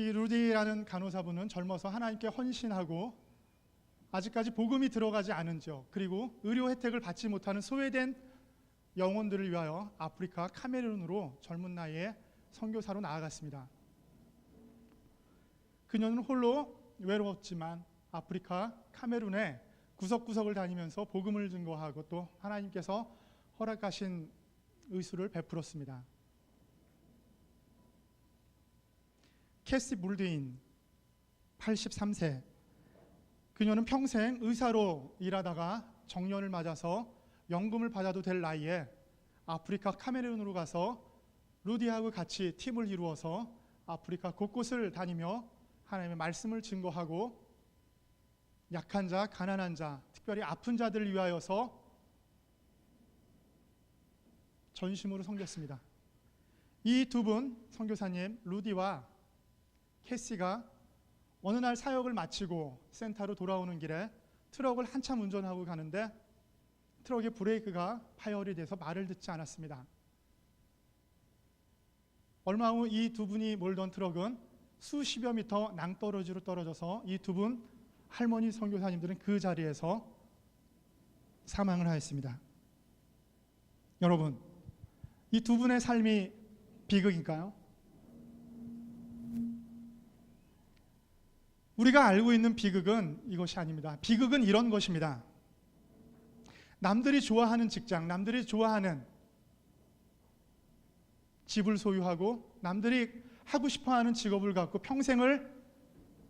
이 루디라는 간호사분은 젊어서 하나님께 헌신하고 아직까지 복음이 들어가지 않은 지역, 그리고 의료 혜택을 받지 못하는 소외된 영혼들을 위하여 아프리카 카메룬으로 젊은 나이에 선교사로 나아갔습니다. 그녀는 홀로 외로웠지만 아프리카 카메룬의 구석구석을 다니면서 복음을 증거하고 또 하나님께서 허락하신 의수를 베풀었습니다. 캐시 물드인 83세, 그녀는 평생 의사로 일하다가 정년을 맞아서 연금을 받아도 될 나이에 아프리카 카메룬으로 가서 루디하고 같이 팀을 이루어서 아프리카 곳곳을 다니며 하나님의 말씀을 증거하고 약한 자, 가난한 자, 특별히 아픈 자들을 위하여서 전심으로 섬겼습니다. 이 두 분 선교사님 루디와 캐시가 어느 날 사역을 마치고 센터로 돌아오는 길에 트럭을 한참 운전하고 가는데 트럭의 브레이크가 파열이 돼서 말을 듣지 않았습니다. 얼마 후 이 두 분이 몰던 트럭은 수십여 미터 낭떠러지로 떨어져서 이 두 분 할머니 선교사님들은 그 자리에서 사망을 하였습니다. 여러분, 이 두 분의 삶이 비극인가요? 우리가 알고 있는 비극은 이것이 아닙니다. 비극은 이런 것입니다. 남들이 좋아하는 직장, 남들이 좋아하는 집을 소유하고 남들이 하고 싶어하는 직업을 갖고 평생을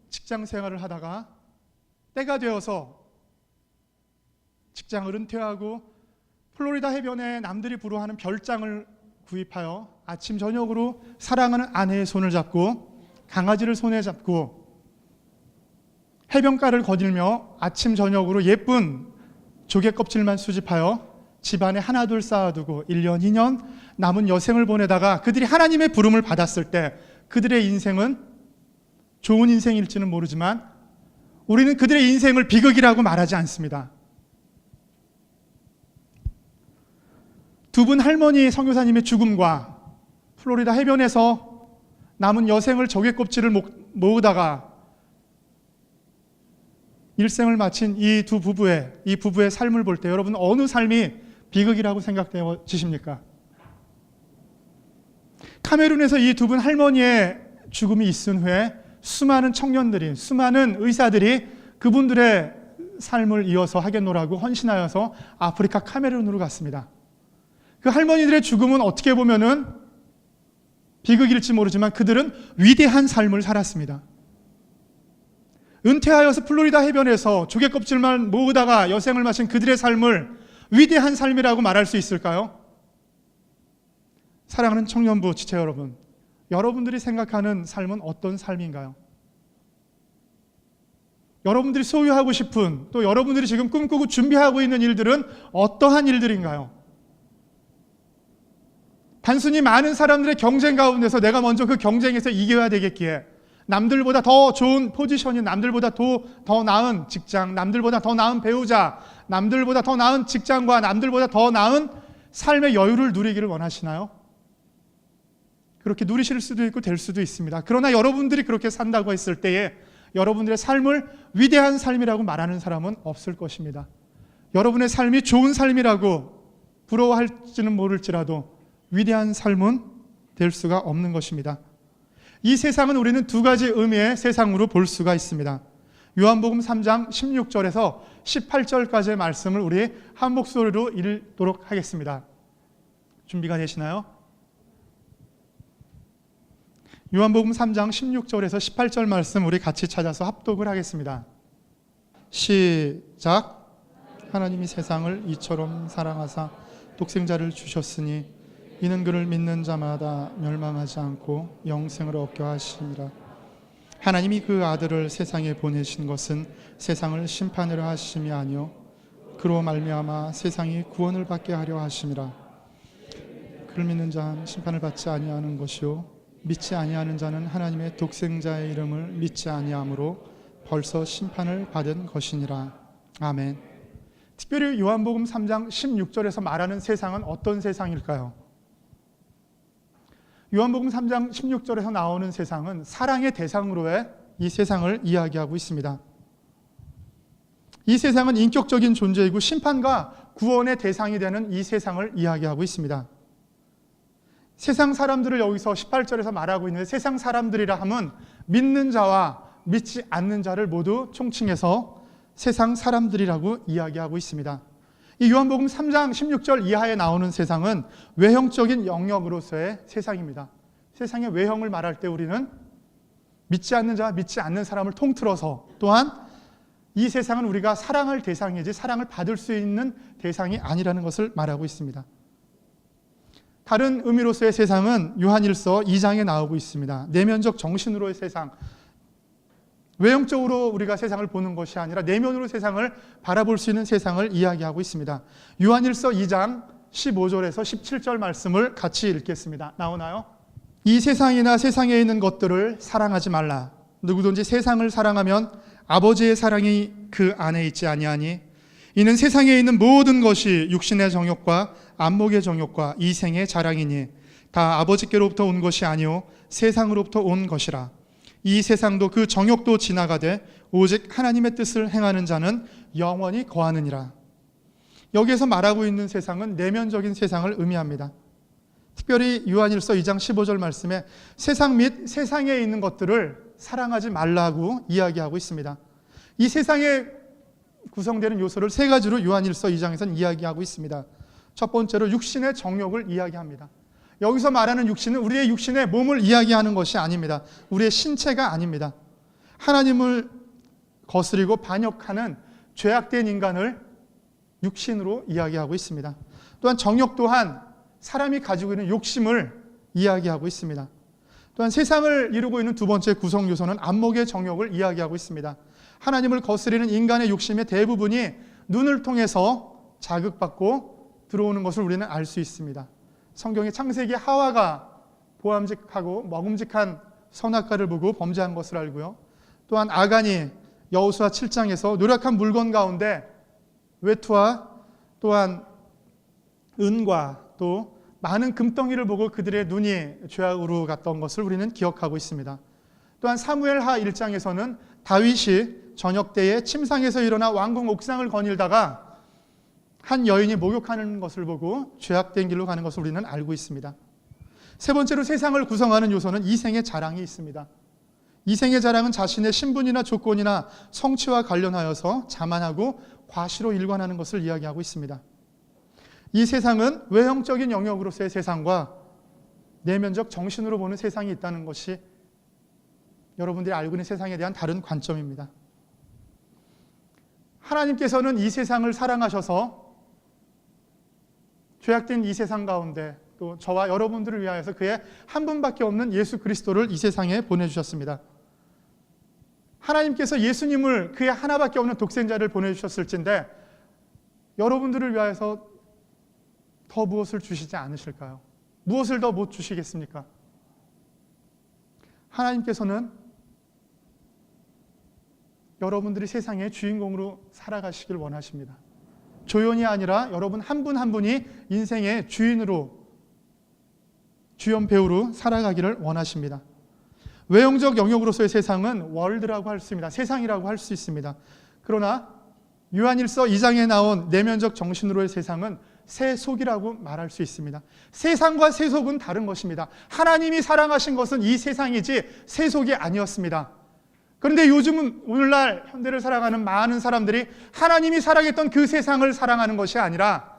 직장 생활을 하다가 때가 되어서 직장을 은퇴하고 플로리다 해변에 남들이 부러워하는 별장을 구입하여 아침 저녁으로 사랑하는 아내의 손을 잡고 강아지를 손에 잡고 해변가를 거닐며 아침 저녁으로 예쁜 조개 껍질만 수집하여 집안에 하나둘 쌓아두고 1년, 2년 남은 여생을 보내다가 그들이 하나님의 부름을 받았을 때 그들의 인생은 좋은 인생일지는 모르지만 우리는 그들의 인생을 비극이라고 말하지 않습니다. 두 분 할머니 선교사님의 죽음과 플로리다 해변에서 남은 여생을 조개 껍질을 모으다가 일생을 마친 이 부부의 삶을 볼 때 여러분 어느 삶이 비극이라고 생각되어지십니까? 카메룬에서 이 두 분 할머니의 죽음이 있은 후에 수많은 청년들이, 수많은 의사들이 그분들의 삶을 이어서 하겠노라고 헌신하여서 아프리카 카메룬으로 갔습니다. 그 할머니들의 죽음은 어떻게 보면은 비극일지 모르지만 그들은 위대한 삶을 살았습니다. 은퇴하여서 플로리다 해변에서 조개 껍질만 모으다가 여생을 마친 그들의 삶을 위대한 삶이라고 말할 수 있을까요? 사랑하는 청년부 지체 여러분, 여러분들이 생각하는 삶은 어떤 삶인가요? 여러분들이 소유하고 싶은, 또 여러분들이 지금 꿈꾸고 준비하고 있는 일들은 어떠한 일들인가요? 단순히 많은 사람들의 경쟁 가운데서 내가 먼저 그 경쟁에서 이겨야 되겠기에 남들보다 더 좋은 포지션이, 남들보다 더 나은 직장, 남들보다 더 나은 배우자, 남들보다 더 나은 직장과 남들보다 더 나은 삶의 여유를 누리기를 원하시나요? 그렇게 누리실 수도 있고 될 수도 있습니다. 그러나 여러분들이 그렇게 산다고 했을 때에 여러분들의 삶을 위대한 삶이라고 말하는 사람은 없을 것입니다. 여러분의 삶이 좋은 삶이라고 부러워할지는 모를지라도 위대한 삶은 될 수가 없는 것입니다. 이 세상은 우리는 두 가지 의미의 세상으로 볼 수가 있습니다. 요한복음 3장 16절에서 18절까지의 말씀을 우리 한 목소리로 읽도록 하겠습니다. 준비가 되시나요? 요한복음 3장 16절에서 18절 말씀 우리 같이 찾아서 합독을 하겠습니다. 시작. 하나님이 세상을 이처럼 사랑하사 독생자를 주셨으니 이는 그를 믿는 자마다 멸망하지 않고 영생을 얻게 하시니라. 하나님이 그 아들을 세상에 보내신 것은 세상을 심판하려 하심이 아니요 그로 말미암아 세상이 구원을 받게 하려 하심이라. 그를 믿는 자는 심판을 받지 아니하는 것이요 믿지 아니하는 자는 하나님의 독생자의 이름을 믿지 아니하므로 벌써 심판을 받은 것이니라. 아멘. 특별히 요한복음 3장 16절에서 말하는 세상은 어떤 세상일까요? 요한복음 3장 16절에서 나오는 세상은 사랑의 대상으로의 이 세상을 이야기하고 있습니다. 이 세상은 인격적인 존재이고 심판과 구원의 대상이 되는 이 세상을 이야기하고 있습니다. 세상 사람들을 여기서 18절에서 말하고 있는데, 세상 사람들이라 함은 믿는 자와 믿지 않는 자를 모두 총칭해서 세상 사람들이라고 이야기하고 있습니다. 이 요한복음 3장 16절 이하에 나오는 세상은 외형적인 영역으로서의 세상입니다. 세상의 외형을 말할 때 우리는 믿지 않는 자와 믿지 않는 사람을 통틀어서, 또한 이 세상은 우리가 사랑할 대상이지 사랑을 받을 수 있는 대상이 아니라는 것을 말하고 있습니다. 다른 의미로서의 세상은 요한일서 2장에 나오고 있습니다. 내면적 정신으로의 세상, 외형적으로 우리가 세상을 보는 것이 아니라 내면으로 세상을 바라볼 수 있는 세상을 이야기하고 있습니다. 요한일서 2장 15절에서 17절 말씀을 같이 읽겠습니다. 나오나요? 이 세상이나 세상에 있는 것들을 사랑하지 말라. 누구든지 세상을 사랑하면 아버지의 사랑이 그 안에 있지 아니하니, 이는 세상에 있는 모든 것이 육신의 정욕과 안목의 정욕과 이생의 자랑이니 다 아버지께로부터 온 것이 아니요 세상으로부터 온 것이라. 이 세상도 그 정욕도 지나가되 오직 하나님의 뜻을 행하는 자는 영원히 거하느니라. 여기에서 말하고 있는 세상은 내면적인 세상을 의미합니다. 특별히 요한일서 2장 15절 말씀에 세상 및 세상에 있는 것들을 사랑하지 말라고 이야기하고 있습니다. 이 세상에 구성되는 요소를 세 가지로 요한일서 2장에서는 이야기하고 있습니다. 첫 번째로 육신의 정욕을 이야기합니다. 여기서 말하는 육신은 우리의 육신의 몸을 이야기하는 것이 아닙니다. 우리의 신체가 아닙니다. 하나님을 거스리고 반역하는 죄악된 인간을 육신으로 이야기하고 있습니다. 또한 정욕 또한 사람이 가지고 있는 욕심을 이야기하고 있습니다. 또한 세상을 이루고 있는 두 번째 구성 요소는 안목의 정욕을 이야기하고 있습니다. 하나님을 거스리는 인간의 욕심의 대부분이 눈을 통해서 자극받고 들어오는 것을 우리는 알 수 있습니다. 성경의 창세기 하와가 보암직하고 먹음직한 선악과를 보고 범죄한 것을 알고요. 또한 아간이 여호수아 7장에서 노력한 물건 가운데 외투와 또한 은과 또 많은 금덩이를 보고 그들의 눈이 죄악으로 갔던 것을 우리는 기억하고 있습니다. 또한 사무엘하 1장에서는 다윗이 저녁 때에 침상에서 일어나 왕궁 옥상을 거닐다가 한 여인이 목욕하는 것을 보고 죄악된 길로 가는 것을 우리는 알고 있습니다. 세 번째로 세상을 구성하는 요소는 이생의 자랑이 있습니다. 이생의 자랑은 자신의 신분이나 조건이나 성취와 관련하여서 자만하고 과시로 일관하는 것을 이야기하고 있습니다. 이 세상은 외형적인 영역으로서의 세상과 내면적 정신으로 보는 세상이 있다는 것이 여러분들이 알고 있는 세상에 대한 다른 관점입니다. 하나님께서는 이 세상을 사랑하셔서 죄악된 이 세상 가운데 또 저와 여러분들을 위하여서 그의 한 분밖에 없는 예수 그리스도를 이 세상에 보내주셨습니다. 하나님께서 예수님을 그의 하나밖에 없는 독생자를 보내주셨을진데 여러분들을 위하여서 더 무엇을 주시지 않으실까요? 무엇을 더 못 주시겠습니까? 하나님께서는 여러분들이 세상의 주인공으로 살아가시길 원하십니다. 조연이 아니라 여러분 한 분 한 분이 인생의 주인으로, 주연 배우로 살아가기를 원하십니다. 외형적 영역으로서의 세상은 월드라고 할 수 있습니다. 세상이라고 할 수 있습니다. 그러나 요한일서 2장에 나온 내면적 정신으로의 세상은 세속이라고 말할 수 있습니다. 세상과 세속은 다른 것입니다. 하나님이 사랑하신 것은 이 세상이지 세속이 아니었습니다. 그런데 요즘은 오늘날 현대를 살아가는 많은 사람들이 하나님이 사랑했던 그 세상을 사랑하는 것이 아니라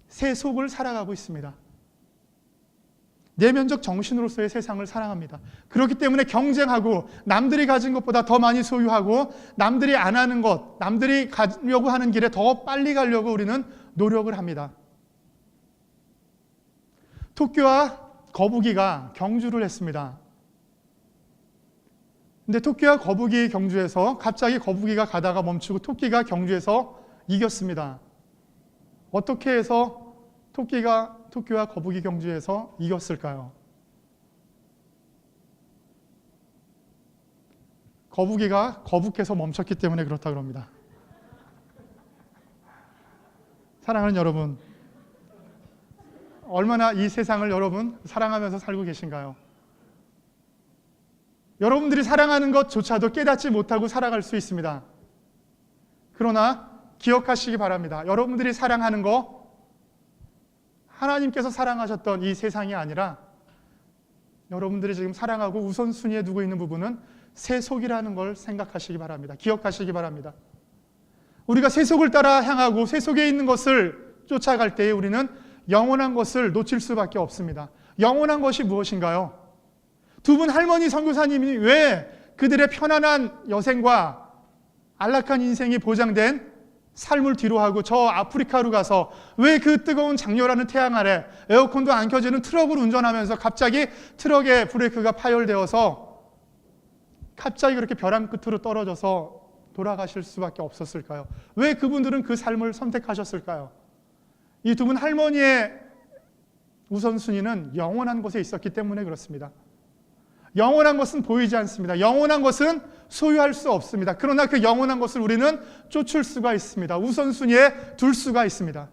세속을 살아가고 있습니다. 내면적 정신으로서의 세상을 사랑합니다. 그렇기 때문에 경쟁하고 남들이 가진 것보다 더 많이 소유하고 남들이 안 하는 것, 남들이 가려고 하는 길에 더 빨리 가려고 우리는 노력을 합니다. 토끼와 거북이가 경주를 했습니다. 근데 토끼와 거북이 경주에서 갑자기 거북이가 가다가 멈추고 토끼가 경주에서 이겼습니다. 어떻게 해서 토끼와 거북이 경주에서 이겼을까요? 거북이가 거북해서 멈췄기 때문에 그렇다고 합니다. 사랑하는 여러분, 얼마나 이 세상을 여러분 사랑하면서 살고 계신가요? 여러분들이 사랑하는 것조차도 깨닫지 못하고 살아갈 수 있습니다. 그러나 기억하시기 바랍니다. 여러분들이 사랑하는 거 하나님께서 사랑하셨던 이 세상이 아니라 여러분들이 지금 사랑하고 우선순위에 두고 있는 부분은 세속이라는 걸 생각하시기 바랍니다. 기억하시기 바랍니다. 우리가 세속을 따라 향하고 세속에 있는 것을 쫓아갈 때에 우리는 영원한 것을 놓칠 수밖에 없습니다. 영원한 것이 무엇인가요? 두 분 할머니 선교사님이 왜 그들의 편안한 여생과 안락한 인생이 보장된 삶을 뒤로하고 저 아프리카로 가서 왜 그 뜨거운 장렬하는 태양 아래 에어컨도 안 켜지는 트럭을 운전하면서 갑자기 트럭의 브레이크가 파열되어서 갑자기 그렇게 벼랑 끝으로 떨어져서 돌아가실 수밖에 없었을까요? 왜 그분들은 그 삶을 선택하셨을까요? 이 두 분 할머니의 우선순위는 영원한 곳에 있었기 때문에 그렇습니다. 영원한 것은 보이지 않습니다. 영원한 것은 소유할 수 없습니다. 그러나 그 영원한 것을 우리는 쫓을 수가 있습니다. 우선순위에 둘 수가 있습니다.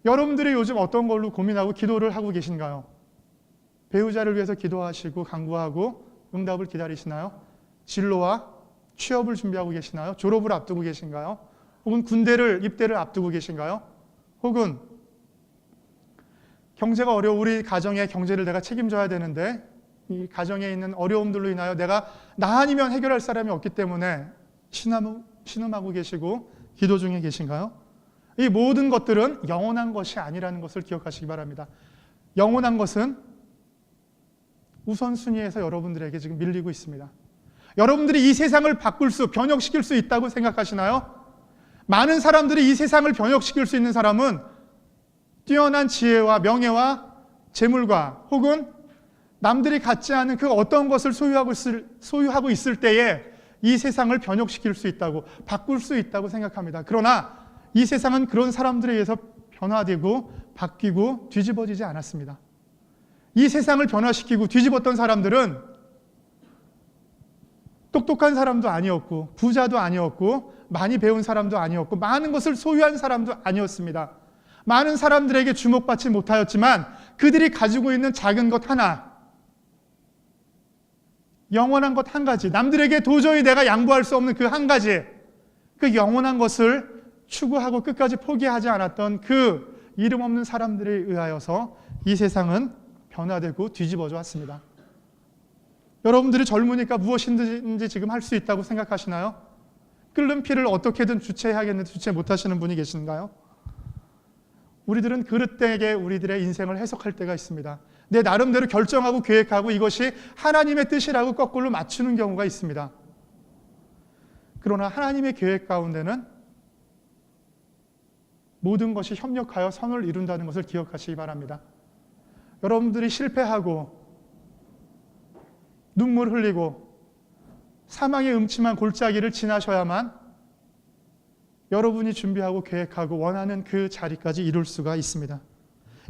여러분들이 요즘 어떤 걸로 고민하고 기도를 하고 계신가요? 배우자를 위해서 기도하시고 간구하고 응답을 기다리시나요? 진로와 취업을 준비하고 계시나요? 졸업을 앞두고 계신가요? 혹은 입대를 앞두고 계신가요? 혹은 경제가 어려워 우리 가정의 경제를 내가 책임져야 되는데 이 가정에 있는 어려움들로 인하여 나 아니면 해결할 사람이 없기 때문에 신음하고 계시고 기도 중에 계신가요? 이 모든 것들은 영원한 것이 아니라는 것을 기억하시기 바랍니다. 영원한 것은 우선순위에서 여러분들에게 지금 밀리고 있습니다. 여러분들이 이 세상을 변혁시킬 수 있다고 생각하시나요? 많은 사람들이 이 세상을 변혁시킬 수 있는 사람은 뛰어난 지혜와 명예와 재물과 혹은 남들이 갖지 않은 그 어떤 것을 소유하고 있을 때에 이 세상을 변혁시킬 수 있다고, 바꿀 수 있다고 생각합니다. 그러나 이 세상은 그런 사람들에 의해서 변화되고 바뀌고 뒤집어지지 않았습니다. 이 세상을 변화시키고 뒤집었던 사람들은 똑똑한 사람도 아니었고 부자도 아니었고 많이 배운 사람도 아니었고 많은 것을 소유한 사람도 아니었습니다. 많은 사람들에게 주목받지 못하였지만 그들이 가지고 있는 작은 것 하나, 영원한 것 한 가지, 남들에게 도저히 내가 양보할 수 없는 그 한 가지, 그 영원한 것을 추구하고 끝까지 포기하지 않았던 그 이름 없는 사람들에 의하여서 이 세상은 변화되고 뒤집어져 왔습니다. 여러분들이 젊으니까 무엇이든지 지금 할 수 있다고 생각하시나요? 끓는 피를 어떻게든 주체해야겠는데 주체 못하시는 분이 계신가요? 우리들은 그릇되게 우리들의 인생을 해석할 때가 있습니다. 내 나름대로 결정하고 계획하고 이것이 하나님의 뜻이라고 거꾸로 맞추는 경우가 있습니다. 그러나 하나님의 계획 가운데는 모든 것이 협력하여 선을 이룬다는 것을 기억하시기 바랍니다. 여러분들이 실패하고 눈물 흘리고 사망의 음침한 골짜기를 지나셔야만 여러분이 준비하고 계획하고 원하는 그 자리까지 이룰 수가 있습니다.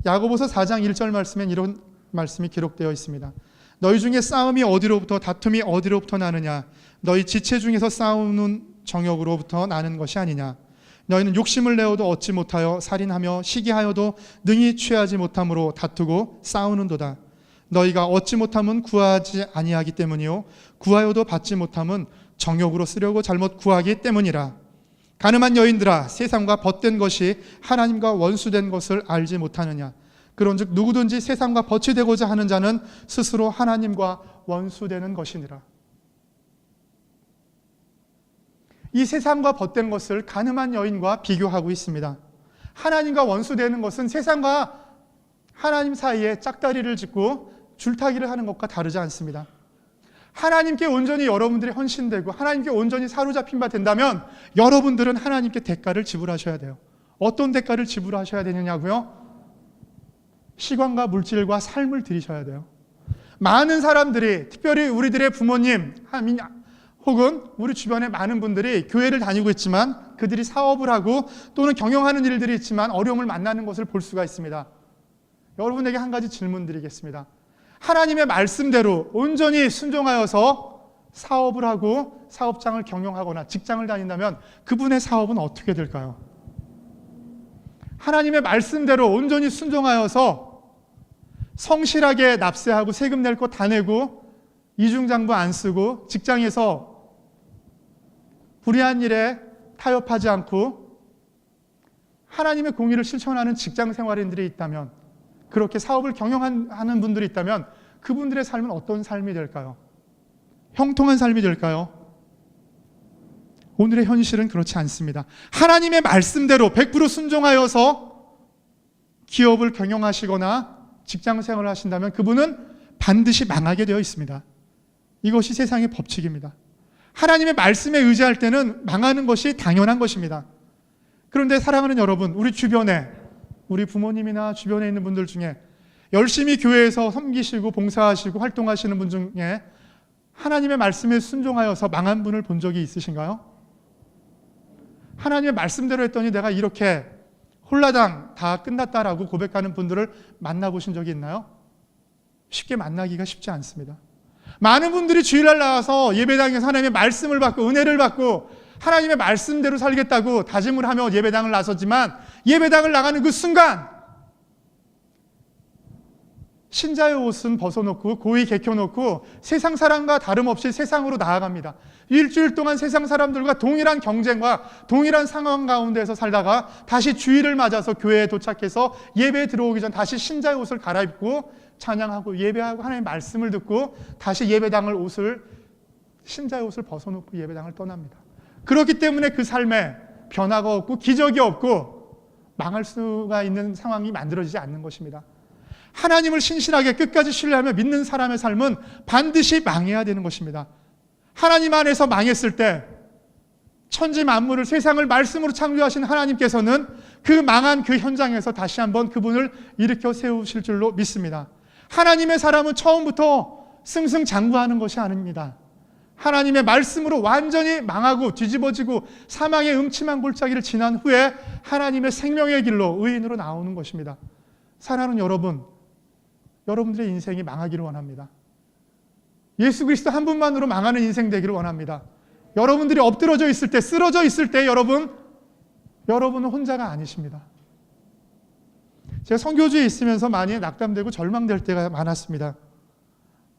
야고보서 4장 1절 말씀엔 이런 말씀이 기록되어 있습니다. 너희 중에 싸움이 어디로부터 다툼이 어디로부터 나느냐? 너희 지체 중에서 싸우는 정욕으로부터 나는 것이 아니냐? 너희는 욕심을 내어도 얻지 못하여 살인하며 시기하여도 능히 취하지 못함으로 다투고 싸우는도다. 너희가 얻지 못함은 구하지 아니하기 때문이요 구하여도 받지 못함은 정욕으로 쓰려고 잘못 구하기 때문이라. 가늠한 여인들아, 세상과 벗된 것이 하나님과 원수된 것을 알지 못하느냐? 그런즉 누구든지 세상과 벗이 되고자 하는 자는 스스로 하나님과 원수되는 것이니라. 이 세상과 벗된 것을 가늠한 여인과 비교하고 있습니다. 하나님과 원수되는 것은 세상과 하나님 사이에 짝다리를 짓고 줄타기를 하는 것과 다르지 않습니다. 하나님께 온전히 여러분들이 헌신되고 하나님께 온전히 사로잡힌 바 된다면 여러분들은 하나님께 대가를 지불하셔야 돼요. 어떤 대가를 지불하셔야 되느냐고요? 시간과 물질과 삶을 들이셔야 돼요. 많은 사람들이, 특별히 우리들의 부모님 혹은 우리 주변의 많은 분들이 교회를 다니고 있지만 그들이 사업을 하고 또는 경영하는 일들이 있지만 어려움을 만나는 것을 볼 수가 있습니다. 여러분에게 한 가지 질문 드리겠습니다. 하나님의 말씀대로 온전히 순종하여서 사업을 하고 사업장을 경영하거나 직장을 다닌다면 그분의 사업은 어떻게 될까요? 하나님의 말씀대로 온전히 순종하여서 성실하게 납세하고 세금 낼 거 다 내고 이중장부 안 쓰고 직장에서 불의한 일에 타협하지 않고 하나님의 공의를 실천하는 직장 생활인들이 있다면, 그렇게 사업을 경영하는 분들이 있다면 그분들의 삶은 어떤 삶이 될까요? 형통한 삶이 될까요? 오늘의 현실은 그렇지 않습니다. 하나님의 말씀대로 100% 순종하여서 기업을 경영하시거나 직장 생활을 하신다면 그분은 반드시 망하게 되어 있습니다. 이것이 세상의 법칙입니다. 하나님의 말씀에 의지할 때는 망하는 것이 당연한 것입니다. 그런데 사랑하는 여러분, 우리 주변에, 우리 부모님이나 주변에 있는 분들 중에 열심히 교회에서 섬기시고 봉사하시고 활동하시는 분 중에 하나님의 말씀에 순종하여서 망한 분을 본 적이 있으신가요? 하나님의 말씀대로 했더니 내가 이렇게 홀라당 다 끝났다라고 고백하는 분들을 만나보신 적이 있나요? 쉽게 만나기가 쉽지 않습니다. 많은 분들이 주일날 나와서 예배당에서 하나님의 말씀을 받고 은혜를 받고 하나님의 말씀대로 살겠다고 다짐을 하며 예배당을 나섰지만 예배당을 나가는 그 순간 신자의 옷은 벗어놓고 고이 개켜놓고 세상 사람과 다름없이 세상으로 나아갑니다. 일주일 동안 세상 사람들과 동일한 경쟁과 동일한 상황 가운데서 살다가 다시 주일을 맞아서 교회에 도착해서 예배에 들어오기 전 다시 신자의 옷을 갈아입고 찬양하고 예배하고 하나님의 말씀을 듣고 다시 예배당을 신자의 옷을 벗어놓고 예배당을 떠납니다. 그렇기 때문에 그 삶에 변화가 없고 기적이 없고 망할 수가 있는 상황이 만들어지지 않는 것입니다. 하나님을 신실하게 끝까지 신뢰하며 믿는 사람의 삶은 반드시 망해야 되는 것입니다. 하나님 안에서 망했을 때 천지 만물을, 세상을 말씀으로 창조하신 하나님께서는 그 망한 그 현장에서 다시 한번 그분을 일으켜 세우실 줄로 믿습니다. 하나님의 사람은 처음부터 승승장구하는 것이 아닙니다. 하나님의 말씀으로 완전히 망하고 뒤집어지고 사망의 음침한 골짜기를 지난 후에 하나님의 생명의 길로 의인으로 나오는 것입니다. 사랑하는 여러분, 여러분들의 인생이 망하기를 원합니다. 예수 그리스도 한 분만으로 망하는 인생 되기를 원합니다. 여러분들이 엎드러져 있을 때, 쓰러져 있을 때 여러분은 혼자가 아니십니다. 제가 선교지에 있으면서 많이 낙담되고 절망될 때가 많았습니다.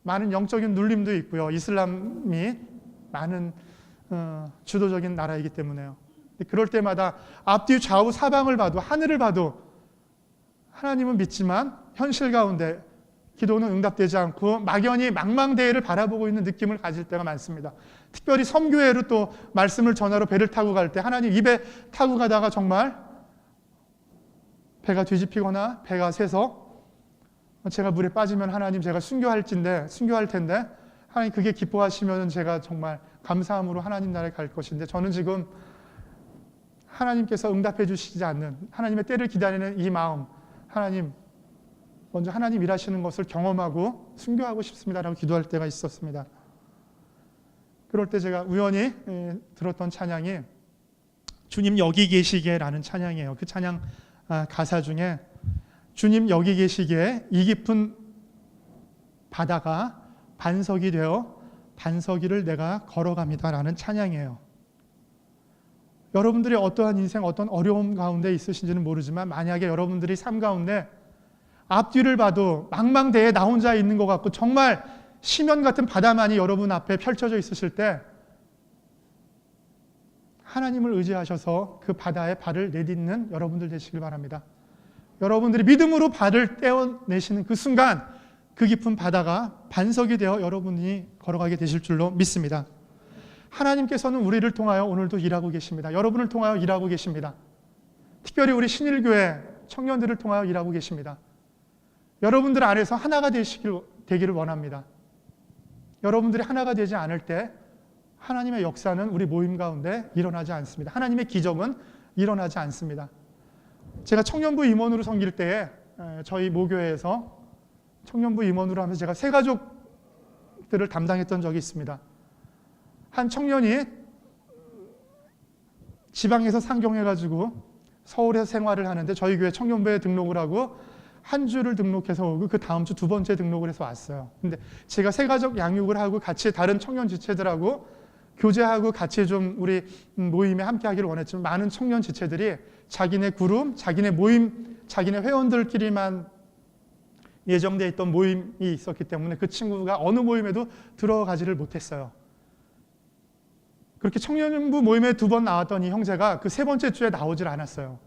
많은 영적인 눌림도 있고요. 이슬람이 많은 주도적인 나라이기 때문에요. 그럴 때마다 앞뒤 좌우 사방을 봐도, 하늘을 봐도 하나님은 믿지만 현실 가운데 기도는 응답되지 않고 막연히 망망대해를 바라보고 있는 느낌을 가질 때가 많습니다. 특별히 섬교회로 또 말씀을 전하러 배를 타고 갈 때 하나님 입에 타고 가다가 정말 배가 뒤집히거나 배가 새서 제가 물에 빠지면 하나님 제가 순교할 텐데 하나님 그게 기뻐하시면 제가 정말 감사함으로 하나님 나라에 갈 것인데 저는 지금 하나님께서 응답해 주시지 않는 하나님의 때를 기다리는 이 마음, 하나님 먼저 하나님 일하시는 것을 경험하고 순교하고 싶습니다라고 기도할 때가 있었습니다. 그럴 때 제가 우연히 들었던 찬양이 주님 여기 계시게라는 찬양이에요. 그 찬양 가사 중에 주님 여기 계시기에 이 깊은 바다가 반석이 되어 반석 위를 내가 걸어갑니다라는 찬양이에요. 여러분들이 어떠한 인생, 어떤 어려움 가운데 있으신지는 모르지만 만약에 여러분들이 삶 가운데 앞뒤를 봐도 망망대해에 나 혼자 있는 것 같고 정말 심연 같은 바다만이 여러분 앞에 펼쳐져 있으실 때 하나님을 의지하셔서 그 바다에 발을 내딛는 여러분들 되시길 바랍니다. 여러분들이 믿음으로 발을 떼어내시는 그 순간 그 깊은 바다가 반석이 되어 여러분이 걸어가게 되실 줄로 믿습니다. 하나님께서는 우리를 통하여 오늘도 일하고 계십니다. 여러분을 통하여 일하고 계십니다. 특별히 우리 신일교회 청년들을 통하여 일하고 계십니다. 여러분들 안에서 하나가 되기를 원합니다. 여러분들이 하나가 되지 않을 때 하나님의 역사는 우리 모임 가운데 일어나지 않습니다. 하나님의 기적은 일어나지 않습니다. 제가 청년부 임원으로 섬길 때에 저희 모교회에서 청년부 임원으로 하면서 제가 새가족들을 담당했던 적이 있습니다. 한 청년이 지방에서 상경해가지고 서울에서 생활을 하는데 저희 교회 청년부에 등록을 하고 한 주를 등록해서 오고 그 다음 주 두 번째 등록을 해서 왔어요. 근데 제가 새가족 양육을 하고 같이 다른 청년 지체들하고 교제하고 같이 좀 우리 모임에 함께하기를 원했지만 많은 청년 지체들이 자기네 그룹, 자기네 모임, 자기네 회원들끼리만 예정되어 있던 모임이 있었기 때문에 그 친구가 어느 모임에도 들어가지를 못했어요. 그렇게 청년부 모임에 2번 나왔던 이 형제가 그 3번째 주에 나오질 않았어요.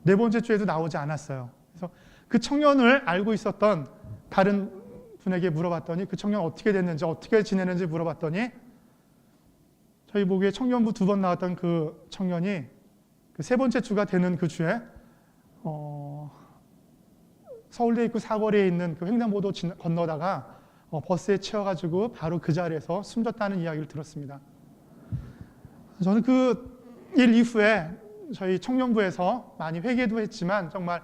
4번째 주에도 나오지 않았어요. 그래서 그 청년을 알고 있었던 다른 분에게 물어봤더니 그 청년 어떻게 됐는지, 어떻게 지내는지 물어봤더니 저희 보기에 청년부 2번 나왔던 그 청년이 그 3번째 주가 되는 그 주에 서울대 입구 사거리에 있는 그 횡단보도 건너다가 버스에 치여가지고 바로 그 자리에서 숨졌다는 이야기를 들었습니다. 저는 그 일 이후에 저희 청년부에서 많이 회개도 했지만 정말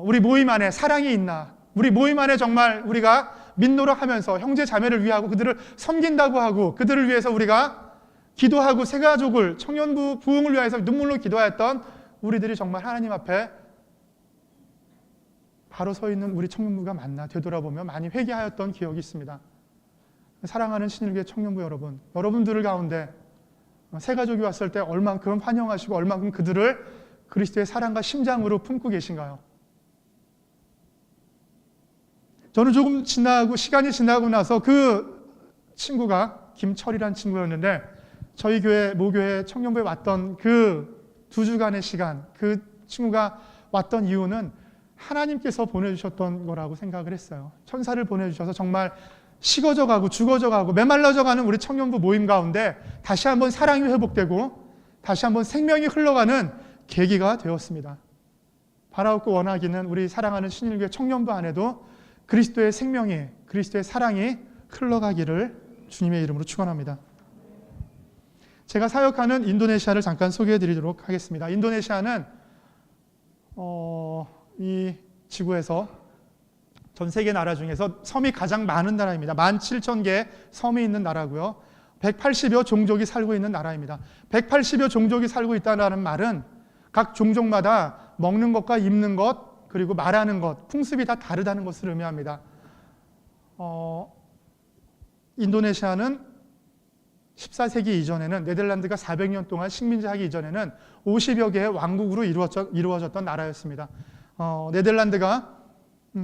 우리 모임 안에 사랑이 있나, 우리 모임 안에 정말 우리가 민노력하면서 형제 자매를 위하고 그들을 섬긴다고 하고 그들을 위해서 우리가 기도하고 새 가족을 청년부 부흥을 위해서 눈물로 기도하였던 우리들이 정말 하나님 앞에 바로 서 있는 우리 청년부가 맞나 되돌아보면 많이 회개하였던 기억이 있습니다. 사랑하는 신일교회 청년부 여러분, 여러분들 가운데 새 가족이 왔을 때 얼만큼 환영하시고 얼만큼 그들을 그리스도의 사랑과 심장으로 품고 계신가요? 저는 조금 시간이 지나고 나서 그 친구가 김철이란 친구였는데 저희 교회 모교회 청년부에 왔던 그 2주간의 시간, 그 친구가 왔던 이유는 하나님께서 보내주셨던 거라고 생각을 했어요. 천사를 보내주셔서 정말 식어져가고 죽어져가고 메말라져가는 우리 청년부 모임 가운데 다시 한번 사랑이 회복되고 다시 한번 생명이 흘러가는 계기가 되었습니다. 바라옵고 원하기는 우리 사랑하는 신일교회 청년부 안에도 그리스도의 생명이, 그리스도의 사랑이 흘러가기를 주님의 이름으로 축원합니다. 제가 사역하는 인도네시아를 잠깐 소개해 드리도록 하겠습니다. 인도네시아는 이 지구에서 전 세계 나라 중에서 섬이 가장 많은 나라입니다. 17,000개의 섬이 있는 나라고요. 180여 종족이 살고 있는 나라입니다. 180여 종족이 살고 있다는 말은 각 종족마다 먹는 것과 입는 것, 그리고 말하는 것, 풍습이 다 다르다는 것을 의미합니다. 인도네시아는 14세기 이전에는 네덜란드가 400년 동안 식민지하기 이전에는 50여 개의 왕국으로 이루어졌던 나라였습니다. 네덜란드가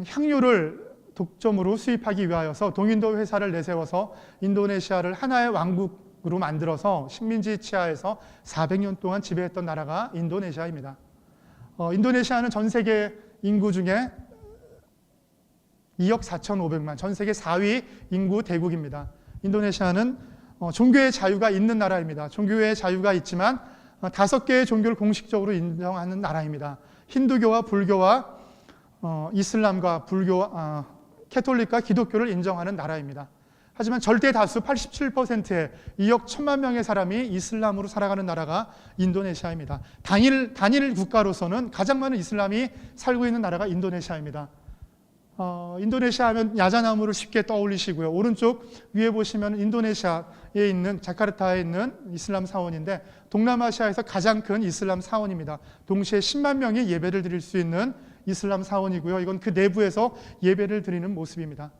향유를 독점으로 수입하기 위하여서 동인도 회사를 내세워서 인도네시아를 하나의 왕국으로 만들어서 식민지 치하에서 400년 동안 지배했던 나라가 인도네시아입니다. 인도네시아는 전 세계 인구 중에 2억 4,500만, 전 세계 4위 인구 대국입니다. 인도네시아는 종교의 자유가 있는 나라입니다. 종교의 자유가 있지만 5개의 종교를 공식적으로 인정하는 나라입니다. 힌두교와 불교와 이슬람과 불교, 캐톨릭과 기독교를 인정하는 나라입니다. 하지만 절대 다수 87%의 2억 1천만 명의 사람이 이슬람으로 살아가는 나라가 인도네시아입니다. 단일 국가로서는 가장 많은 이슬람이 살고 있는 나라가 인도네시아입니다. 인도네시아 하면 야자나무를 쉽게 떠올리시고요. 오른쪽 위에 보시면 인도네시아에 있는 자카르타에 있는 이슬람 사원인데 동남아시아에서 가장 큰 이슬람 사원입니다. 동시에 10만 명이 예배를 드릴 수 있는 이슬람 사원이고요. 이건 그 내부에서 예배를 드리는 모습입니다.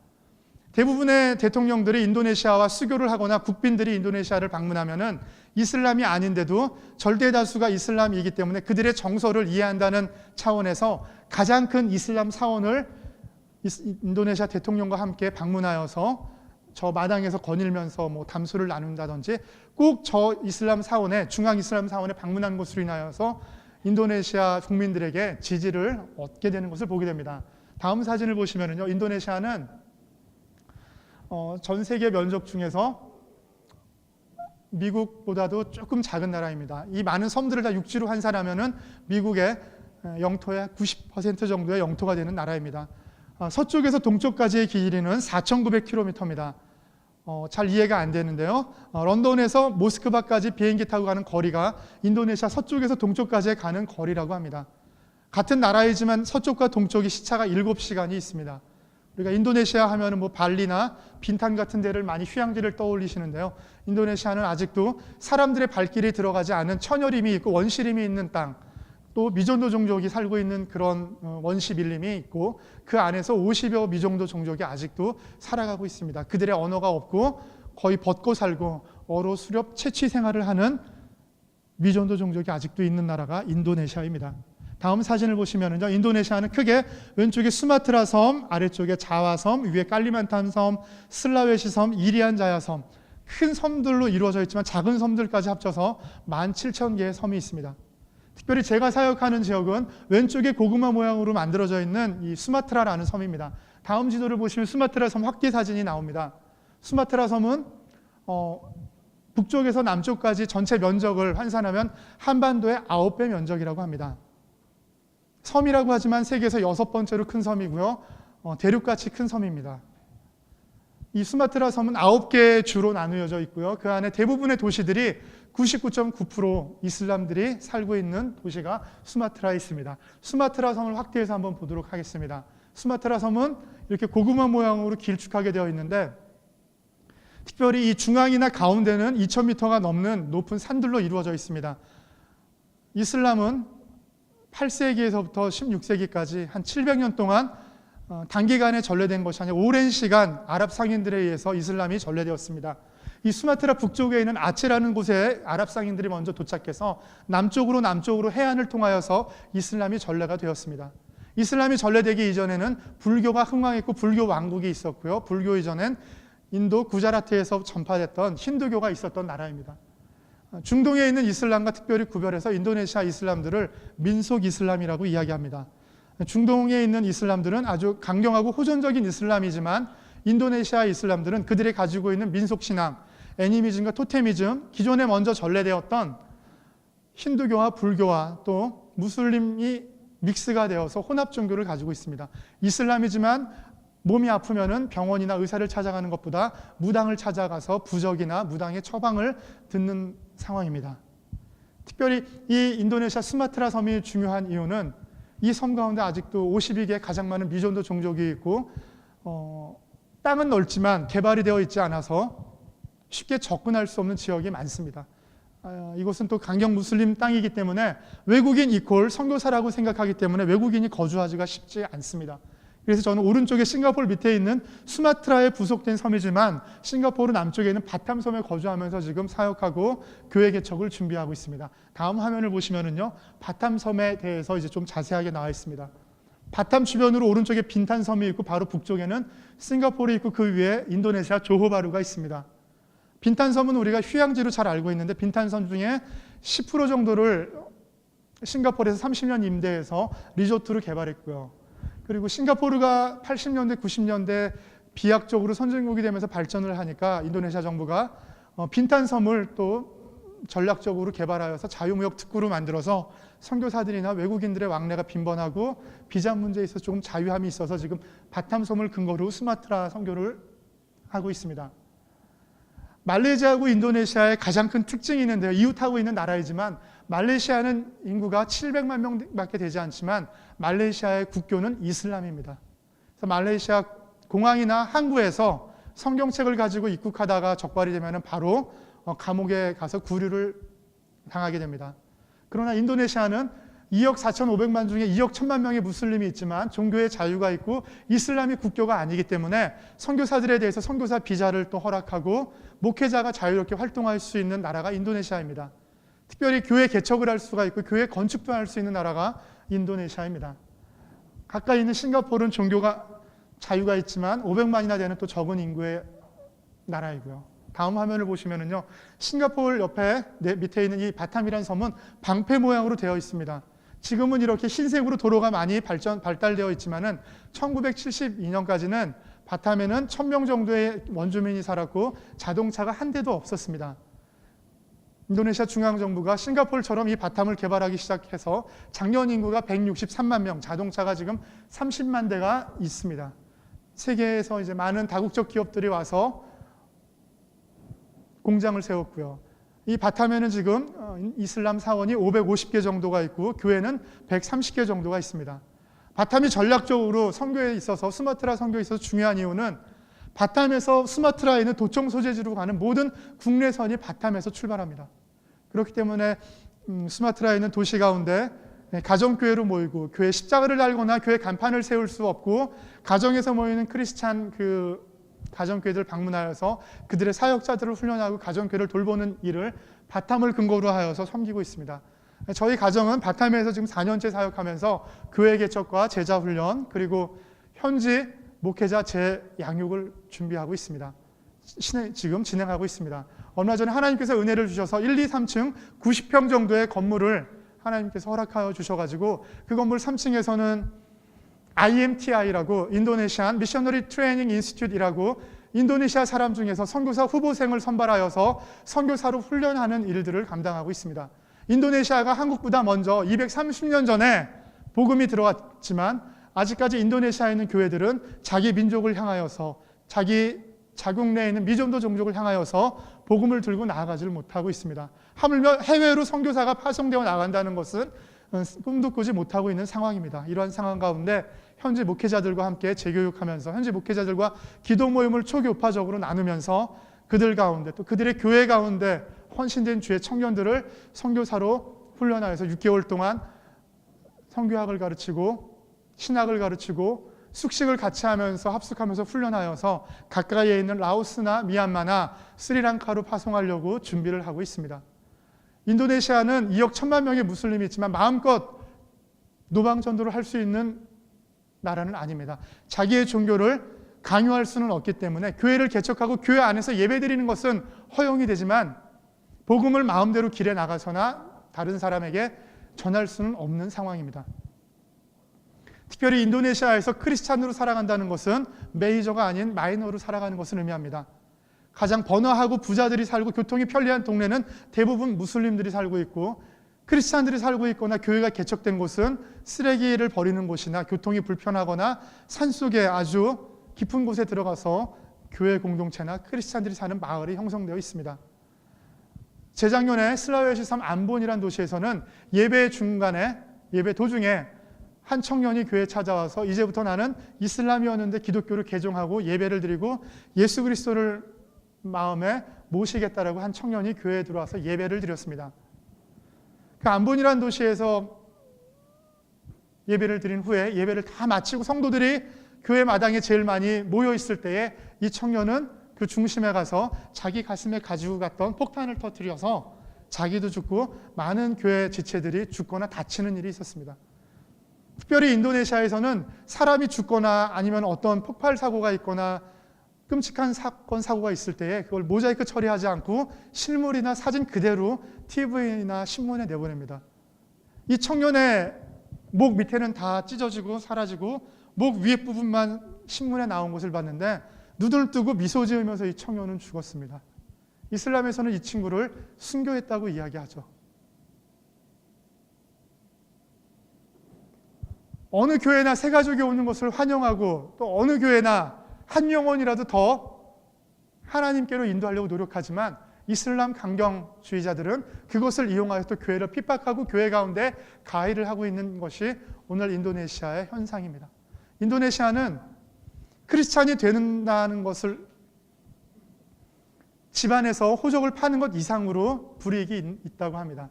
대부분의 대통령들이 인도네시아와 수교를 하거나 국빈들이 인도네시아를 방문하면은 이슬람이 아닌데도 절대 다수가 이슬람이기 때문에 그들의 정서를 이해한다는 차원에서 가장 큰 이슬람 사원을 인도네시아 대통령과 함께 방문하여서 저 마당에서 거닐면서 담소를 나눈다든지 꼭 저 이슬람 사원에, 중앙 이슬람 사원에 방문한 것으로 인하여서 인도네시아 국민들에게 지지를 얻게 되는 것을 보게 됩니다. 다음 사진을 보시면요, 인도네시아는 전 세계 면적 중에서 미국보다도 조금 작은 나라입니다. 이 많은 섬들을 다 육지로 환산하면은 미국의 영토의 90% 정도의 영토가 되는 나라입니다. 서쪽에서 동쪽까지의 길이는 4,900km입니다. 잘 이해가 안 되는데요. 런던에서 모스크바까지 비행기 타고 가는 거리가 인도네시아 서쪽에서 동쪽까지 가는 거리라고 합니다. 같은 나라이지만 서쪽과 동쪽이 시차가 7시간이 있습니다. 우리가 인도네시아 하면은 발리나 빈탄 같은 데를 많이 휴양지를 떠올리시는데요. 인도네시아는 아직도 사람들의 발길이 들어가지 않은 천여림이 있고 원시림이 있는 땅, 또 미존도 종족이 살고 있는 그런 원시 밀림이 있고 그 안에서 50여 미존도 종족이 아직도 살아가고 있습니다. 그들의 언어가 없고 거의 벗고 살고 어로 수렵 채취 생활을 하는 미존도 종족이 아직도 있는 나라가 인도네시아입니다. 다음 사진을 보시면은요, 인도네시아는 크게 왼쪽에 수마트라 섬, 아래쪽에 자와 섬, 위에 깔리만탄 섬, 슬라웨시 섬, 이리안 자야 섬, 큰 섬들로 이루어져 있지만 작은 섬들까지 합쳐서 17,000개의 섬이 있습니다. 특별히 제가 사역하는 지역은 왼쪽에 고구마 모양으로 만들어져 있는 이 수마트라라는 섬입니다. 다음 지도를 보시면 수마트라 섬 확대 사진이 나옵니다. 수마트라 섬은 북쪽에서 남쪽까지 전체 면적을 환산하면 한반도의 9배 면적이라고 합니다. 섬이라고 하지만 세계에서 6번째로 큰 섬이고요. 대륙같이 큰 섬입니다. 이 수마트라 섬은 9개의 주로 나누어져 있고요. 그 안에 대부분의 도시들이 99.9% 이슬람들이 살고 있는 도시가 수마트라에 있습니다. 수마트라 섬을 확대해서 한번 보도록 하겠습니다. 수마트라 섬은 이렇게 고구마 모양으로 길쭉하게 되어 있는데 특별히 이 중앙이나 가운데는 2000m가 넘는 높은 산들로 이루어져 있습니다. 이슬람은 8세기에서부터 16세기까지 한 700년 동안 단기간에 전래된 것이 아니라 오랜 시간 아랍 상인들에 의해서 이슬람이 전래되었습니다. 이 수마트라 북쪽에 있는 아체라는 곳에 아랍 상인들이 먼저 도착해서 남쪽으로 해안을 통하여서 이슬람이 전래가 되었습니다. 이슬람이 전래되기 이전에는 불교가 흥왕했고 불교 왕국이 있었고요. 불교 이전엔 인도 구자라트에서 전파됐던 힌두교가 있었던 나라입니다. 중동에 있는 이슬람과 특별히 구별해서 인도네시아 이슬람들을 민속 이슬람이라고 이야기합니다. 중동에 있는 이슬람들은 아주 강경하고 호전적인 이슬람이지만 인도네시아 이슬람들은 그들이 가지고 있는 민속신앙, 애니미즘과 토테미즘, 기존에 먼저 전래되었던 힌두교와 불교와 또 무슬림이 믹스가 되어서 혼합 종교를 가지고 있습니다. 이슬람이지만 몸이 아프면은 병원이나 의사를 찾아가는 것보다 무당을 찾아가서 부적이나 무당의 처방을 듣는 상황입니다. 특별히 이 인도네시아 수마트라 섬이 중요한 이유는 이 섬 가운데 아직도 52개 가장 많은 미존도 종족이 있고 땅은 넓지만 개발이 되어 있지 않아서 쉽게 접근할 수 없는 지역이 많습니다. 이곳은 또 강경 무슬림 땅이기 때문에 외국인 이퀄 선교사라고 생각하기 때문에 외국인이 거주하기가 쉽지 않습니다. 그래서 저는 오른쪽에 싱가포르 밑에 있는 수마트라에 부속된 섬이지만 싱가포르 남쪽에 있는 바탐섬에 거주하면서 지금 사역하고 교회 개척을 준비하고 있습니다. 다음 화면을 보시면은요, 바탐섬에 대해서 이제 좀 자세하게 나와 있습니다. 바탐 주변으로 오른쪽에 빈탄섬이 있고 바로 북쪽에는 싱가포르 있고 그 위에 인도네시아 조호바루가 있습니다. 빈탄섬은 우리가 휴양지로 잘 알고 있는데 빈탄섬 중에 10% 정도를 싱가포르에서 30년 임대해서 리조트로 개발했고요. 그리고 싱가포르가 80년대, 90년대 비약적으로 선진국이 되면서 발전을 하니까 인도네시아 정부가 빈탄섬을 또 전략적으로 개발하여서 자유무역 특구로 만들어서 선교사들이나 외국인들의 왕래가 빈번하고 비자 문제에 있어서 조금 자유함이 있어서 지금 바탐섬을 근거로 수마트라 선교를 하고 있습니다. 말레이시아하고 인도네시아의 가장 큰 특징이 있는데요. 이웃하고 있는 나라이지만 말레이시아는 인구가 700만 명밖에 되지 않지만 말레이시아의 국교는 이슬람입니다. 그래서 말레이시아 공항이나 항구에서 성경책을 가지고 입국하다가 적발이 되면 바로 감옥에 가서 구류를 당하게 됩니다. 그러나 인도네시아는 2억 4,500만 중에 2억 1,000만 명의 무슬림이 있지만 종교의 자유가 있고 이슬람이 국교가 아니기 때문에 선교사들에 대해서 선교사 비자를 또 허락하고 목회자가 자유롭게 활동할 수 있는 나라가 인도네시아입니다. 특별히 교회 개척을 할 수가 있고 교회 건축도 할 수 있는 나라가 인도네시아입니다. 가까이 있는 싱가포르는 종교가 자유가 있지만 500만이나 되는 또 적은 인구의 나라이고요. 다음 화면을 보시면은요, 싱가포르 옆에 밑에 있는 이 바탐이라는 섬은 방패 모양으로 되어 있습니다. 지금은 이렇게 흰색으로 도로가 많이 발달되어 있지만은 1972년까지는 바탐에는 1,000명 정도의 원주민이 살았고 자동차가 한 대도 없었습니다. 인도네시아 중앙정부가 싱가포르처럼 이 바탐을 개발하기 시작해서 작년 인구가 163만 명, 자동차가 지금 30만 대가 있습니다. 세계에서 이제 많은 다국적 기업들이 와서 공장을 세웠고요. 이 바탐에는 지금 이슬람 사원이 550개 정도가 있고 교회는 130개 정도가 있습니다. 바탐이 전략적으로 선교에 있어서 수마트라 선교에 있어서 중요한 이유는 바탐에서 수마트라에 있는 도청 소재지로 가는 모든 국내선이 바탐에서 출발합니다. 그렇기 때문에 수마트라에 있는 도시 가운데 가정교회로 모이고 교회 십자가를 달거나 교회 간판을 세울 수 없고 가정에서 모이는 크리스찬 가정교회들 방문하여서 그들의 사역자들을 훈련하고 가정교회를 돌보는 일을 바탐을 근거로 하여서 섬기고 있습니다. 저희 가정은 바탐에서 지금 4년째 사역하면서 교회 개척과 제자 훈련 그리고 현지 목회자 재양육을 준비하고 있습니다. 지금 진행하고 있습니다. 얼마 전에 하나님께서 은혜를 주셔서 1, 2, 3층 90평 정도의 건물을 하나님께서 허락하여 주셔가지고 그 건물 3층에서는 IMTI라고 인도네시안 미셔너리 트레이닝 인스티튜트이라고 인도네시아 사람 중에서 선교사 후보생을 선발하여서 선교사로 훈련하는 일들을 감당하고 있습니다. 인도네시아가 한국보다 먼저 230년 전에 복음이 들어왔지만 아직까지 인도네시아에 있는 교회들은 자기 민족을 향하여서 자기 자국 내에 있는 미전도 종족을 향하여서 복음을 들고 나아가지를 못하고 있습니다. 하물며 해외로 선교사가 파송되어 나간다는 것은 꿈도 꾸지 못하고 있는 상황입니다. 이러한 상황 가운데 현지 목회자들과 함께 재교육하면서 현지 목회자들과 기도 모임을 초교파적으로 나누면서 그들 가운데 또 그들의 교회 가운데 헌신된 주의 청년들을 선교사로 훈련하여서 6개월 동안 선교학을 가르치고 신학을 가르치고 숙식을 같이 하면서 합숙하면서 훈련하여서 가까이에 있는 라오스나 미얀마나 스리랑카로 파송하려고 준비를 하고 있습니다. 인도네시아는 2억 1천만 명의 무슬림이 있지만 마음껏 노방전도를 할 수 있는 나라는 아닙니다. 자기의 종교를 강요할 수는 없기 때문에 교회를 개척하고 교회 안에서 예배드리는 것은 허용이 되지만 복음을 마음대로 길에 나가서나 다른 사람에게 전할 수는 없는 상황입니다. 특별히 인도네시아에서 크리스찬으로 살아간다는 것은 메이저가 아닌 마이너로 살아가는 것을 의미합니다. 가장 번화하고 부자들이 살고 교통이 편리한 동네는 대부분 무슬림들이 살고 있고 크리스찬들이 살고 있거나 교회가 개척된 곳은 쓰레기를 버리는 곳이나 교통이 불편하거나 산속에 아주 깊은 곳에 들어가서 교회 공동체나 크리스찬들이 사는 마을이 형성되어 있습니다. 재작년에 슬라웨시 섬 암본이라는 도시에서는 예배 도중에 한 청년이 교회에 찾아와서 이제부터 나는 이슬람이었는데 기독교를 개종하고 예배를 드리고 예수 그리스도를 마음에 모시겠다라고 한 청년이 교회에 들어와서 예배를 드렸습니다. 그 암본이라는 도시에서 예배를 드린 후에 예배를 다 마치고 성도들이 교회 마당에 제일 많이 모여 있을 때에 이 청년은 그 중심에 가서 자기 가슴에 가지고 갔던 폭탄을 터뜨려서 자기도 죽고 많은 교회 지체들이 죽거나 다치는 일이 있었습니다. 특별히 인도네시아에서는 사람이 죽거나 아니면 어떤 폭발 사고가 있거나 끔찍한 사건, 사고가 있을 때에 그걸 모자이크 처리하지 않고 실물이나 사진 그대로 TV나 신문에 내보냅니다. 이 청년의 목 밑에는 다 찢어지고 사라지고 목 위에 부분만 신문에 나온 것을 봤는데 눈을 뜨고 미소 지으면서 이 청년은 죽었습니다. 이슬람에서는 이 친구를 순교했다고 이야기하죠. 어느 교회나 새 가족이 오는 것을 환영하고 또 어느 교회나 한 영혼이라도 더 하나님께로 인도하려고 노력하지만 이슬람 강경주의자들은 그것을 이용하여 또 교회를 핍박하고 교회 가운데 가해를 하고 있는 것이 오늘 인도네시아의 현상입니다. 인도네시아는 크리스찬이 된다는 것을 집안에서 호적을 파는 것 이상으로 불이익이 있다고 합니다.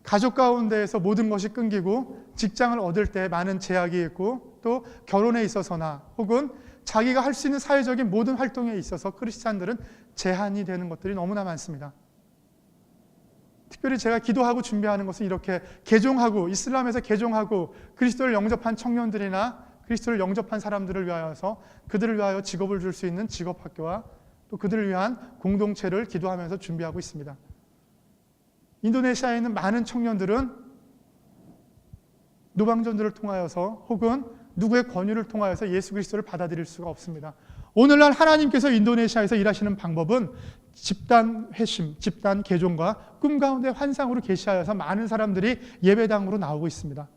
가족 가운데에서 모든 것이 끊기고 직장을 얻을 때 많은 제약이 있고 또 결혼에 있어서나 혹은 자기가 할 수 있는 사회적인 모든 활동에 있어서 크리스찬들은 제한이 되는 것들이 너무나 많습니다. 특별히 제가 기도하고 준비하는 것은 이렇게 개종하고 이슬람에서 개종하고 그리스도를 영접한 청년들이나 그리스도를 영접한 사람들을 위하여서 그들을 위하여 직업을 줄 수 있는 직업학교와 또 그들을 위한 공동체를 기도하면서 준비하고 있습니다. 인도네시아에 있는 많은 청년들은 노방전도를 통하여서 혹은 누구의 권유를 통하여서 예수 그리스도를 받아들일 수가 없습니다. 오늘날 하나님께서 인도네시아에서 일하시는 방법은 집단 회심, 집단 개종과 꿈 가운데 환상으로 계시하여서 많은 사람들이 예배당으로 나오고 있습니다.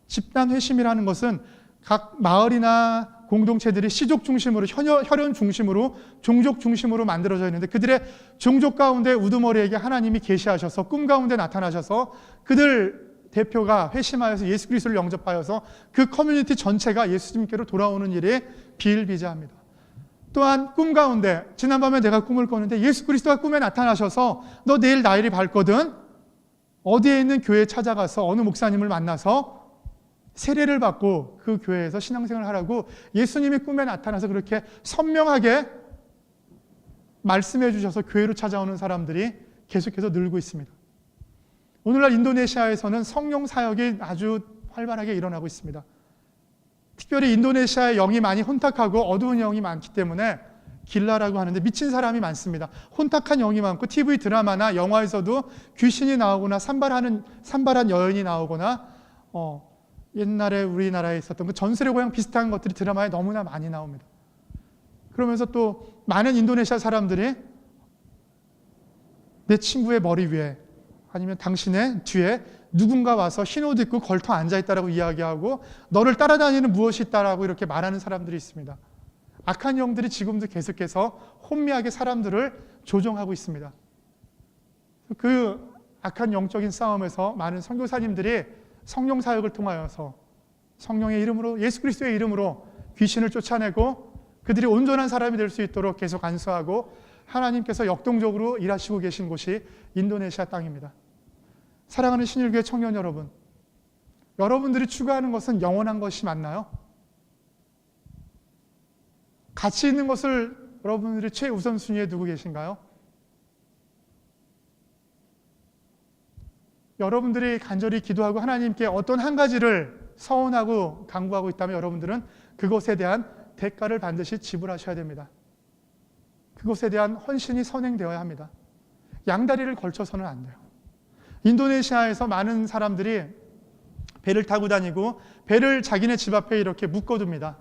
집단 회심이라는 것은 각 마을이나 공동체들이 시족 중심으로, 혈연 중심으로, 종족 중심으로 만들어져 있는데 그들의 종족 가운데 우두머리에게 하나님이 계시하셔서 꿈 가운데 나타나셔서 그들 대표가 회심하여서 예수 그리스도를 영접하여서 그 커뮤니티 전체가 예수님께로 돌아오는 일에 비일비재합니다. 또한 꿈 가운데 지난밤에 내가 꿈을 꿨는데 예수 그리스도가 꿈에 나타나셔서 너 내일 나일이 밝거든 어디에 있는 교회에 찾아가서 어느 목사님을 만나서 세례를 받고 그 교회에서 신앙생활을 하라고 예수님이 꿈에 나타나서 그렇게 선명하게 말씀해 주셔서 교회로 찾아오는 사람들이 계속해서 늘고 있습니다. 오늘날 인도네시아에서는 성령 사역이 아주 활발하게 일어나고 있습니다. 특별히 인도네시아의 영이 많이 혼탁하고 어두운 영이 많기 때문에 길라라고 하는데 미친 사람이 많습니다. 혼탁한 영이 많고 TV 드라마나 영화에서도 귀신이 나오거나 산발한 여인이 나오거나 옛날에 우리나라에 있었던 그 전설의 고향 비슷한 것들이 드라마에 너무나 많이 나옵니다. 그러면서 또 많은 인도네시아 사람들이 내 친구의 머리 위에 아니면 당신의 뒤에 누군가 와서 흰 옷 입고 걸터 앉아있다라고 이야기하고 너를 따라다니는 무엇이 있다라고 이렇게 말하는 사람들이 있습니다. 악한 영들이 지금도 계속해서 혼미하게 사람들을 조종하고 있습니다. 그 악한 영적인 싸움에서 많은 선교사님들이 성령 사역을 통하여서 성령의 이름으로 예수 그리스도의 이름으로 귀신을 쫓아내고 그들이 온전한 사람이 될 수 있도록 계속 안수하고 하나님께서 역동적으로 일하시고 계신 곳이 인도네시아 땅입니다. 사랑하는 신일교회 청년 여러분, 여러분들이 추구하는 것은 영원한 것이 맞나요? 가치 있는 것을 여러분들이 최우선순위에 두고 계신가요? 여러분들이 간절히 기도하고 하나님께 어떤 한 가지를 서원하고 간구하고 있다면 여러분들은 그것에 대한 대가를 반드시 지불하셔야 됩니다. 그것에 대한 헌신이 선행되어야 합니다. 양다리를 걸쳐서는 안 돼요. 인도네시아에서 많은 사람들이 배를 타고 다니고 배를 자기네 집 앞에 이렇게 묶어둡니다.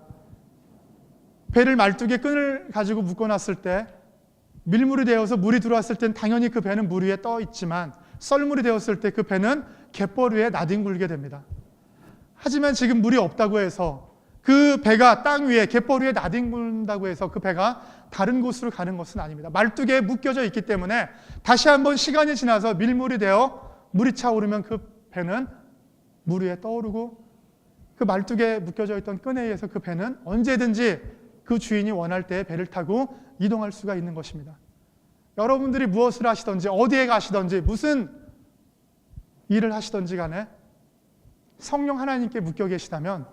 배를 말뚝에 끈을 가지고 묶어놨을 때 밀물이 되어서 물이 들어왔을 땐 당연히 그 배는 물 위에 떠 있지만 썰물이 되었을 때 그 배는 갯벌 위에 나뒹굴게 됩니다. 하지만 지금 물이 없다고 해서 그 배가 땅 위에 갯벌 위에 나뒹군다고 해서 그 배가 다른 곳으로 가는 것은 아닙니다. 말뚝에 묶여져 있기 때문에 다시 한번 시간이 지나서 밀물이 되어 물이 차오르면 그 배는 물 위에 떠오르고 그 말뚝에 묶여져 있던 끈에 의해서 그 배는 언제든지 그 주인이 원할 때 배를 타고 이동할 수가 있는 것입니다. 여러분들이 무엇을 하시든지 어디에 가시든지 무슨 일을 하시든지 간에 성령 하나님께 묶여 계시다면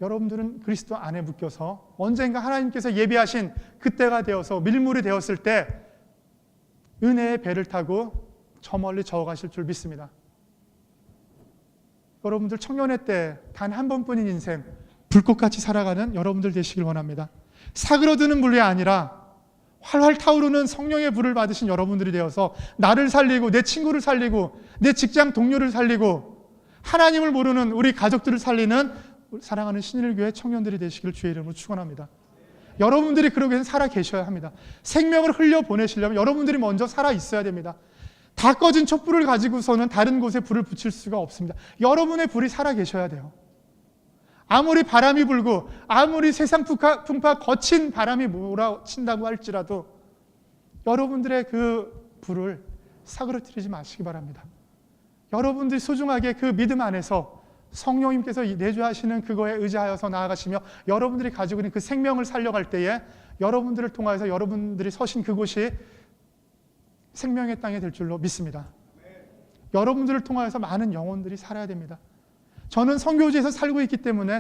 여러분들은 그리스도 안에 묶여서 언젠가 하나님께서 예비하신 그때가 되어서 밀물이 되었을 때 은혜의 배를 타고 저 멀리 저어가실 줄 믿습니다. 여러분들 청년의 때 단 한 번뿐인 인생 불꽃같이 살아가는 여러분들 되시길 원합니다. 사그러드는 물이 아니라 활활 타오르는 성령의 불을 받으신 여러분들이 되어서 나를 살리고 내 친구를 살리고 내 직장 동료를 살리고 하나님을 모르는 우리 가족들을 살리는 사랑하는 신일교회 청년들이 되시길 주의 이름으로 축원합니다. 여러분들이 그러게 살아 계셔야 합니다. 생명을 흘려 보내시려면 여러분들이 먼저 살아 있어야 됩니다. 다 꺼진 촛불을 가지고서는 다른 곳에 불을 붙일 수가 없습니다. 여러분의 불이 살아 계셔야 돼요. 아무리 바람이 불고 아무리 세상 풍파 거친 바람이 몰아친다고 할지라도 여러분들의 그 불을 사그러뜨리지 마시기 바랍니다. 여러분들이 소중하게 그 믿음 안에서 성령님께서 내주하시는 그거에 의지하여서 나아가시며 여러분들이 가지고 있는 그 생명을 살려갈 때에 여러분들을 통하여서 여러분들이 서신 그곳이 생명의 땅이 될 줄로 믿습니다. 여러분들을 통하여서 많은 영혼들이 살아야 됩니다. 저는 선교지에서 살고 있기 때문에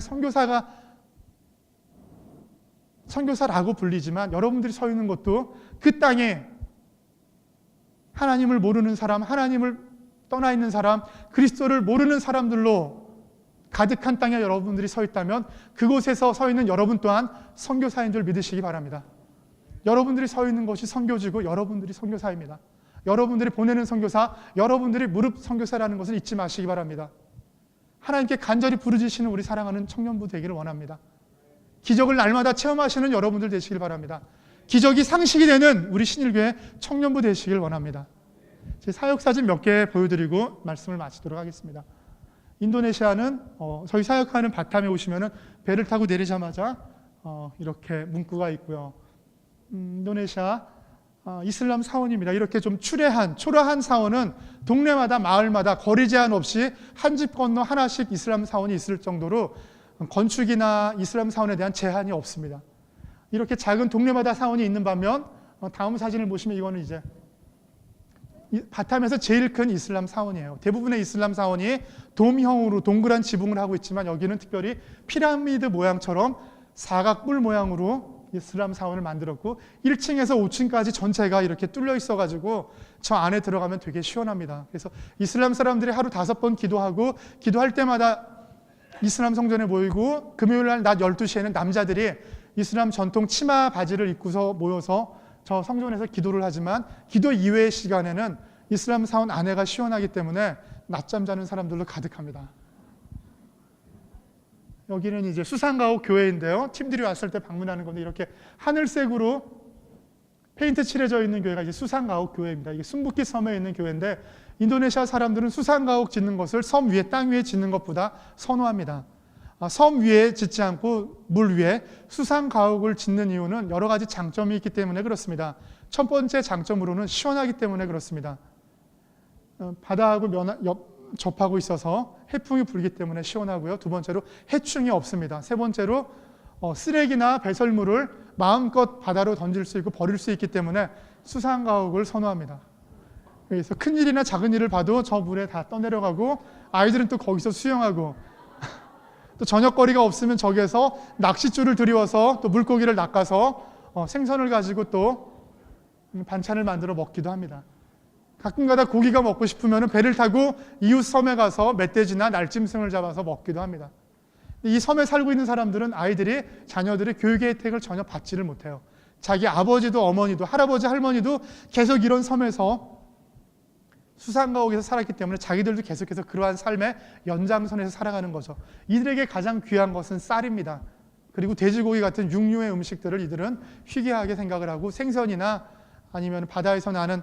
선교사라고 불리지만 여러분들이 서 있는 곳도 그 땅에 하나님을 모르는 사람, 하나님을 떠나 있는 사람, 그리스도를 모르는 사람들로 가득한 땅에 여러분들이 서 있다면 그곳에서 서 있는 여러분 또한 선교사인 줄 믿으시기 바랍니다. 여러분들이 서 있는 것이 선교지고 여러분들이 선교사입니다. 여러분들이 보내는 선교사, 여러분들이 무릎 선교사라는 것을 잊지 마시기 바랍니다. 하나님께 간절히 부르짖으시는 우리 사랑하는 청년부 되기를 원합니다. 기적을 날마다 체험하시는 여러분들 되시길 바랍니다. 기적이 상식이 되는 우리 신일교회 청년부 되시길 원합니다. 제 사역사진 몇 개 보여드리고 말씀을 마치도록 하겠습니다. 인도네시아는 저희 사역하는 바탐에 오시면은 배를 타고 내리자마자 이렇게 문구가 있고요. 인도네시아 이슬람 사원입니다. 이렇게 좀 초라한 사원은 동네마다 마을마다 거리 제한 없이 한 집 건너 하나씩 이슬람 사원이 있을 정도로 건축이나 이슬람 사원에 대한 제한이 없습니다. 이렇게 작은 동네마다 사원이 있는 반면 다음 사진을 보시면 이거는 이제 바탐에서 제일 큰 이슬람 사원이에요. 대부분의 이슬람 사원이 돔형으로 동그란 지붕을 하고 있지만 여기는 특별히 피라미드 모양처럼 사각뿔 모양으로 이슬람 사원을 만들었고 1층에서 5층까지 전체가 이렇게 뚫려 있어가지고 저 안에 들어가면 되게 시원합니다. 그래서 이슬람 사람들이 하루 5번 기도하고 기도할 때마다 이슬람 성전에 모이고 금요일 날 낮 12시에는 남자들이 이슬람 전통 치마 바지를 입고서 모여서 저 성전에서 기도를 하지만 기도 이외의 시간에는 이슬람 사원 안에가 시원하기 때문에 낮잠 자는 사람들로 가득합니다. 여기는 이제 수상가옥 교회인데요. 팀들이 왔을 때 방문하는 건데 이렇게 하늘색으로 페인트 칠해져 있는 교회가 이제 수상가옥 교회입니다. 이게 숨부키 섬에 있는 교회인데 인도네시아 사람들은 수상가옥 짓는 것을 섬 위에 땅 위에 짓는 것보다 선호합니다. 섬 위에 짓지 않고 물 위에 수상가옥을 짓는 이유는 여러 가지 장점이 있기 때문에 그렇습니다. 첫 번째 장점으로는 시원하기 때문에 그렇습니다. 바다하고 접하고 있어서 해풍이 불기 때문에 시원하고요. 두 번째로 해충이 없습니다. 세 번째로 쓰레기나 배설물을 마음껏 바다로 던질 수 있고 버릴 수 있기 때문에 수상가옥을 선호합니다. 그래서 큰 일이나 작은 일을 봐도 저 물에 다 떠내려가고 아이들은 또 거기서 수영하고 또 저녁거리가 없으면 저기에서 낚싯줄을 들이워서 또 물고기를 낚아서 생선을 가지고 또 반찬을 만들어 먹기도 합니다. 가끔가다 고기가 먹고 싶으면 배를 타고 이웃 섬에 가서 멧돼지나 날짐승을 잡아서 먹기도 합니다. 이 섬에 살고 있는 사람들은 자녀들이 교육의 혜택을 전혀 받지를 못해요. 자기 아버지도 어머니도 할아버지 할머니도 계속 이런 섬에서 수상가옥에서 살았기 때문에 자기들도 계속해서 그러한 삶의 연장선에서 살아가는 거죠. 이들에게 가장 귀한 것은 쌀입니다. 그리고 돼지고기 같은 육류의 음식들을 이들은 희귀하게 생각을 하고 생선이나 아니면 바다에서 나는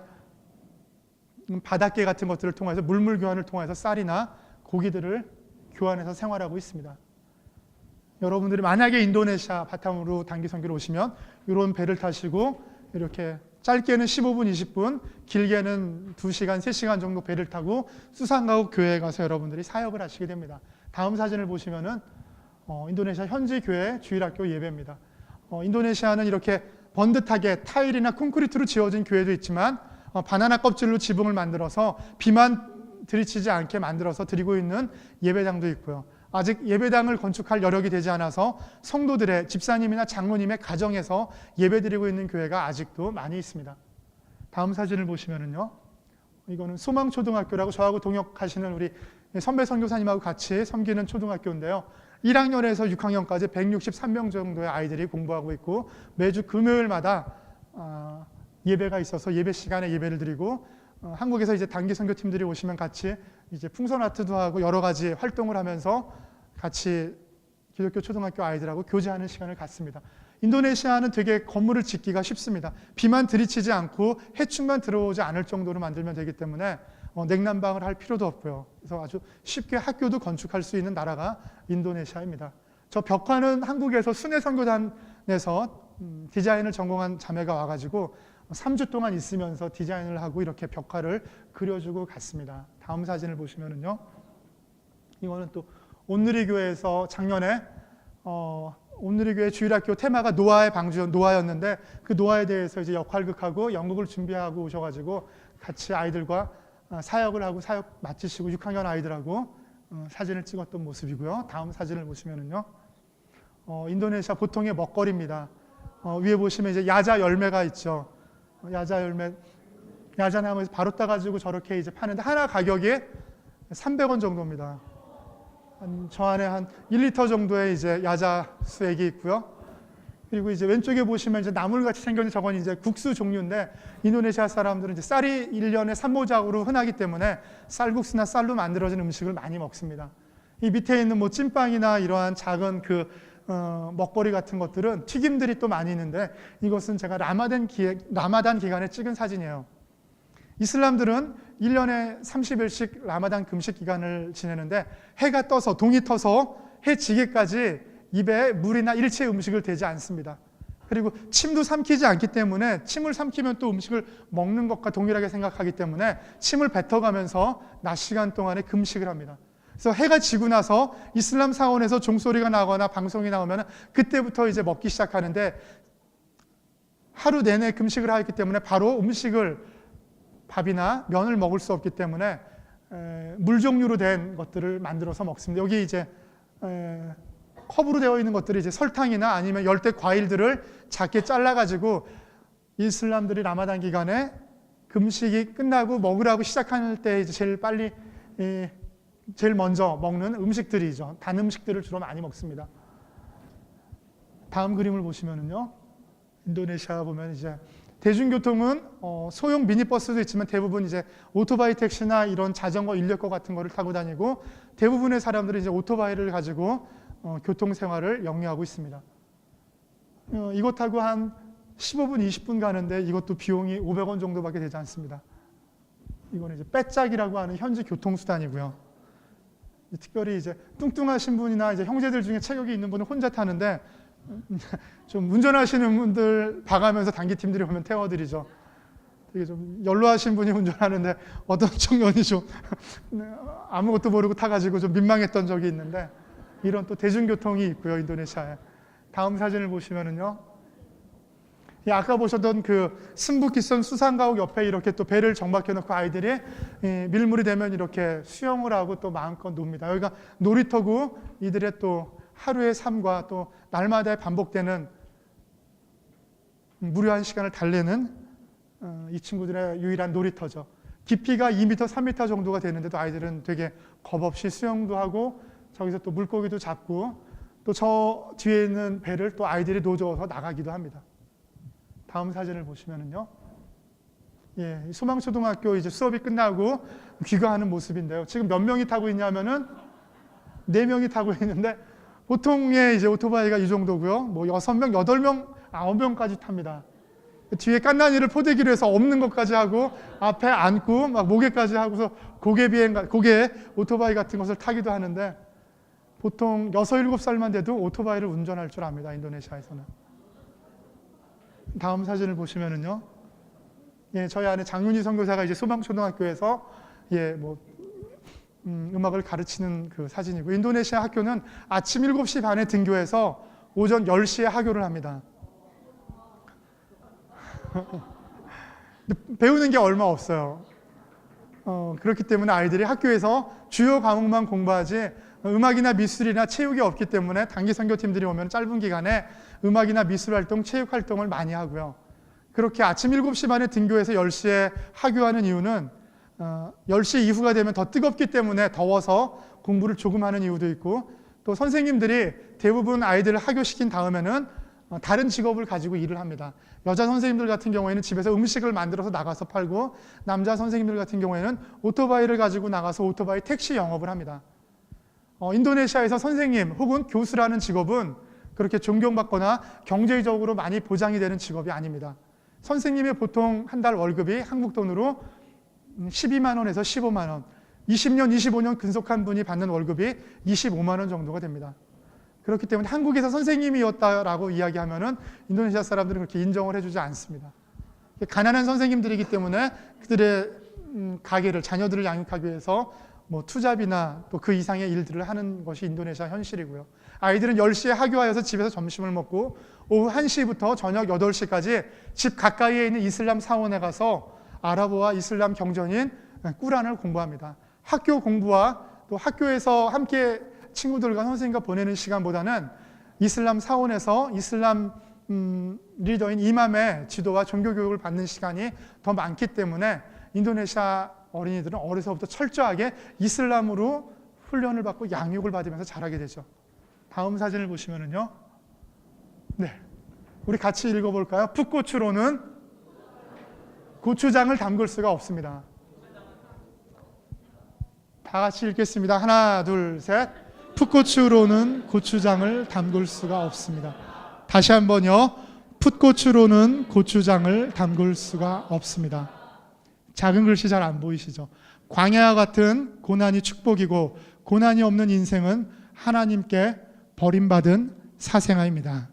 바닷개 같은 것들을 통해서 물물 교환을 통해서 쌀이나 고기들을 교환해서 생활하고 있습니다. 여러분들이 만약에 인도네시아 바탐으로 단기 선교를 오시면 이런 배를 타시고 이렇게 짧게는 15분, 20분, 길게는 2시간, 3시간 정도 배를 타고 수상가옥 교회에 가서 여러분들이 사역을 하시게 됩니다. 다음 사진을 보시면은 인도네시아 현지 교회 주일학교 예배입니다. 인도네시아는 이렇게 번듯하게 타일이나 콘크리트로 지어진 교회도 있지만 바나나 껍질로 지붕을 만들어서 비만 들이치지 않게 만들어서 드리고 있는 예배당도 있고요. 아직 예배당을 건축할 여력이 되지 않아서 성도들의 집사님이나 장로님의 가정에서 예배드리고 있는 교회가 아직도 많이 있습니다. 다음 사진을 보시면은요, 이거는 소망초등학교라고 저하고 동역하시는 우리 선배 선교사님하고 같이 섬기는 초등학교인데요. 1학년에서 6학년까지 163명 정도의 아이들이 공부하고 있고 매주 금요일마다 예배가 있어서 예배 시간에 예배를 드리고 한국에서 이제 단기 선교팀들이 오시면 같이 이제 풍선 아트도 하고 여러 가지 활동을 하면서 같이 기독교 초등학교 아이들하고 교제하는 시간을 갖습니다. 인도네시아는 되게 건물을 짓기가 쉽습니다. 비만 들이치지 않고 해충만 들어오지 않을 정도로 만들면 되기 때문에 냉난방을 할 필요도 없고요. 그래서 아주 쉽게 학교도 건축할 수 있는 나라가 인도네시아입니다. 저 벽화는 한국에서 순회선교단에서 디자인을 전공한 자매가 와가지고 3주 동안 있으면서 디자인을 하고 이렇게 벽화를 그려주고 갔습니다. 다음 사진을 보시면은요, 이거는 또 온누리 교회에서 작년에 온누리 교회 주일학교 테마가 노아의 방주 노아였는데 그 노아에 대해서 이제 역할극하고 연극을 준비하고 오셔가지고 같이 아이들과 사역을 하고 사역 마치시고 6학년 아이들하고 사진을 찍었던 모습이고요. 다음 사진을 보시면은요, 인도네시아 보통의 먹거리입니다. 위에 보시면 이제 야자 열매가 있죠. 야자 열매, 야자나무에서 바로 따가지고 저렇게 이제 파는데 하나 가격이 300원 정도입니다. 저 안에 한 1리터 정도의 이제 야자 수액이 있고요. 그리고 이제 왼쪽에 보시면 이제 나물같이 생겼는 저건 이제 국수 종류인데 인도네시아 사람들은 이제 쌀이 1년에 산모작으로 흔하기 때문에 쌀국수나 쌀로 만들어진 음식을 많이 먹습니다. 이 밑에 있는 뭐 찐빵이나 이러한 작은 먹거리 같은 것들은 튀김들이 또 많이 있는데 이것은 제가 라마단 기간에 찍은 사진이에요. 이슬람들은 1년에 30일씩 라마단 금식 기간을 지내는데 해가 떠서 동이 터서 해 지기까지 입에 물이나 일체 음식을 대지 않습니다. 그리고 침도 삼키지 않기 때문에 침을 삼키면 또 음식을 먹는 것과 동일하게 생각하기 때문에 침을 뱉어가면서 낮 시간 동안에 금식을 합니다. 그래서 해가 지고 나서 이슬람 사원에서 종소리가 나거나 방송이 나오면 그때부터 이제 먹기 시작하는데 하루 내내 금식을 하기 때문에 바로 음식을 밥이나 면을 먹을 수 없기 때문에 물 종류로 된 것들을 만들어서 먹습니다. 여기 이제 컵으로 되어 있는 것들이 이제 설탕이나 아니면 열대 과일들을 작게 잘라가지고 이슬람들이 라마단 기간에 금식이 끝나고 먹으라고 시작할 때 이제 제일 먼저 먹는 음식들이죠. 단 음식들을 주로 많이 먹습니다. 다음 그림을 보시면은요, 인도네시아 보면 이제 대중교통은 소형 미니버스도 있지만 대부분 이제 오토바이 택시나 이런 자전거, 인력거 같은 거를 타고 다니고 대부분의 사람들이 이제 오토바이를 가지고 교통 생활을 영위하고 있습니다. 이것 타고 한 15분, 20분 가는데 이것도 비용이 500원 정도밖에 되지 않습니다. 이거는 이제 빼짝이라고 하는 현지 교통수단이고요. 특별히 이제 뚱뚱하신 분이나 이제 형제들 중에 체격이 있는 분은 혼자 타는데 좀 운전하시는 분들 봐가면서 단기팀들이 오면 태워드리죠. 되게 좀 연로하신 분이 운전하는데 어떤 청년이 좀 아무것도 모르고 타가지고 좀 민망했던 적이 있는데 이런 또 대중교통이 있고요, 인도네시아에. 다음 사진을 보시면은요, 아까 보셨던 그 승부기선 수상가옥 옆에 이렇게 또 배를 정박해 놓고 아이들이 밀물이 되면 이렇게 수영을 하고 또 마음껏 놉니다. 여기가 놀이터고 이들의 또 하루의 삶과 또 날마다 반복되는 무료한 시간을 달래는 이 친구들의 유일한 놀이터죠. 깊이가 2m, 3m 정도가 되는데도 아이들은 되게 겁없이 수영도 하고 저기서 또 물고기도 잡고 또 저 뒤에 있는 배를 또 아이들이 노져서 나가기도 합니다. 다음 사진을 보시면은요, 소망초등학교 이제 수업이 끝나고 귀가하는 모습인데요. 지금 몇 명이 타고 있냐면은 4명이 타고 있는데 보통의 이제 오토바이가 이 정도고요. 뭐 6명, 8명, 9명까지 탑니다. 뒤에 깐난이를 포대기로 해서 없는 것까지 하고 앞에 앉고 막 목에까지 하고서 고개 오토바이 같은 것을 타기도 하는데 보통 6, 7살만 돼도 오토바이를 운전할 줄 압니다. 인도네시아에서는. 다음 사진을 보시면은요, 저희 안에 장윤희 선교사가 이제 소망초등학교에서 음악을 가르치는 그 사진이고, 인도네시아 학교는 아침 7시 반에 등교해서 오전 10시에 하교를 합니다. 배우는 게 얼마 없어요. 그렇기 때문에 아이들이 학교에서 주요 과목만 공부하지 음악이나 미술이나 체육이 없기 때문에 단기 선교팀들이 오면 짧은 기간에 음악이나 미술 활동, 체육 활동을 많이 하고요. 그렇게 아침 7시 반에 등교해서 10시에 하교하는 이유는 10시 이후가 되면 더 뜨겁기 때문에 더워서 공부를 조금 하는 이유도 있고, 또 선생님들이 대부분 아이들을 하교시킨 다음에는 다른 직업을 가지고 일을 합니다. 여자 선생님들 같은 경우에는 집에서 음식을 만들어서 나가서 팔고, 남자 선생님들 같은 경우에는 오토바이를 가지고 나가서 오토바이 택시 영업을 합니다. 인도네시아에서 선생님 혹은 교수라는 직업은 그렇게 존경받거나 경제적으로 많이 보장이 되는 직업이 아닙니다. 선생님의 보통 한 달 월급이 한국 돈으로 12만 원에서 15만 원, 20년, 25년 근속한 분이 받는 월급이 25만 원 정도가 됩니다. 그렇기 때문에 한국에서 선생님이었다라고 이야기하면은 인도네시아 사람들은 그렇게 인정을 해주지 않습니다. 가난한 선생님들이기 때문에 그들의 가게를, 자녀들을 양육하기 위해서 뭐 투잡이나 또 그 이상의 일들을 하는 것이 인도네시아 현실이고요. 아이들은 10시에 하교하여서 집에서 점심을 먹고 오후 1시부터 저녁 8시까지 집 가까이에 있는 이슬람 사원에 가서 아랍어와 이슬람 경전인 꾸란을 공부합니다. 학교 공부와 또 학교에서 함께 친구들과 선생님과 보내는 시간보다는 이슬람 사원에서 이슬람 리더인 이맘의 지도와 종교 교육을 받는 시간이 더 많기 때문에 인도네시아 어린이들은 어려서부터 철저하게 이슬람으로 훈련을 받고 양육을 받으면서 자라게 되죠. 다음 사진을 보시면은요, 우리 같이 읽어볼까요? 풋고추로는 고추장을 담글 수가 없습니다. 다 같이 읽겠습니다. 하나, 둘, 셋. 풋고추로는 고추장을 담글 수가 없습니다. 다시 한번요. 풋고추로는 고추장을 담글 수가 없습니다. 작은 글씨 잘 안 보이시죠? 광야와 같은 고난이 축복이고 고난이 없는 인생은 하나님께 버림받은 사생아입니다.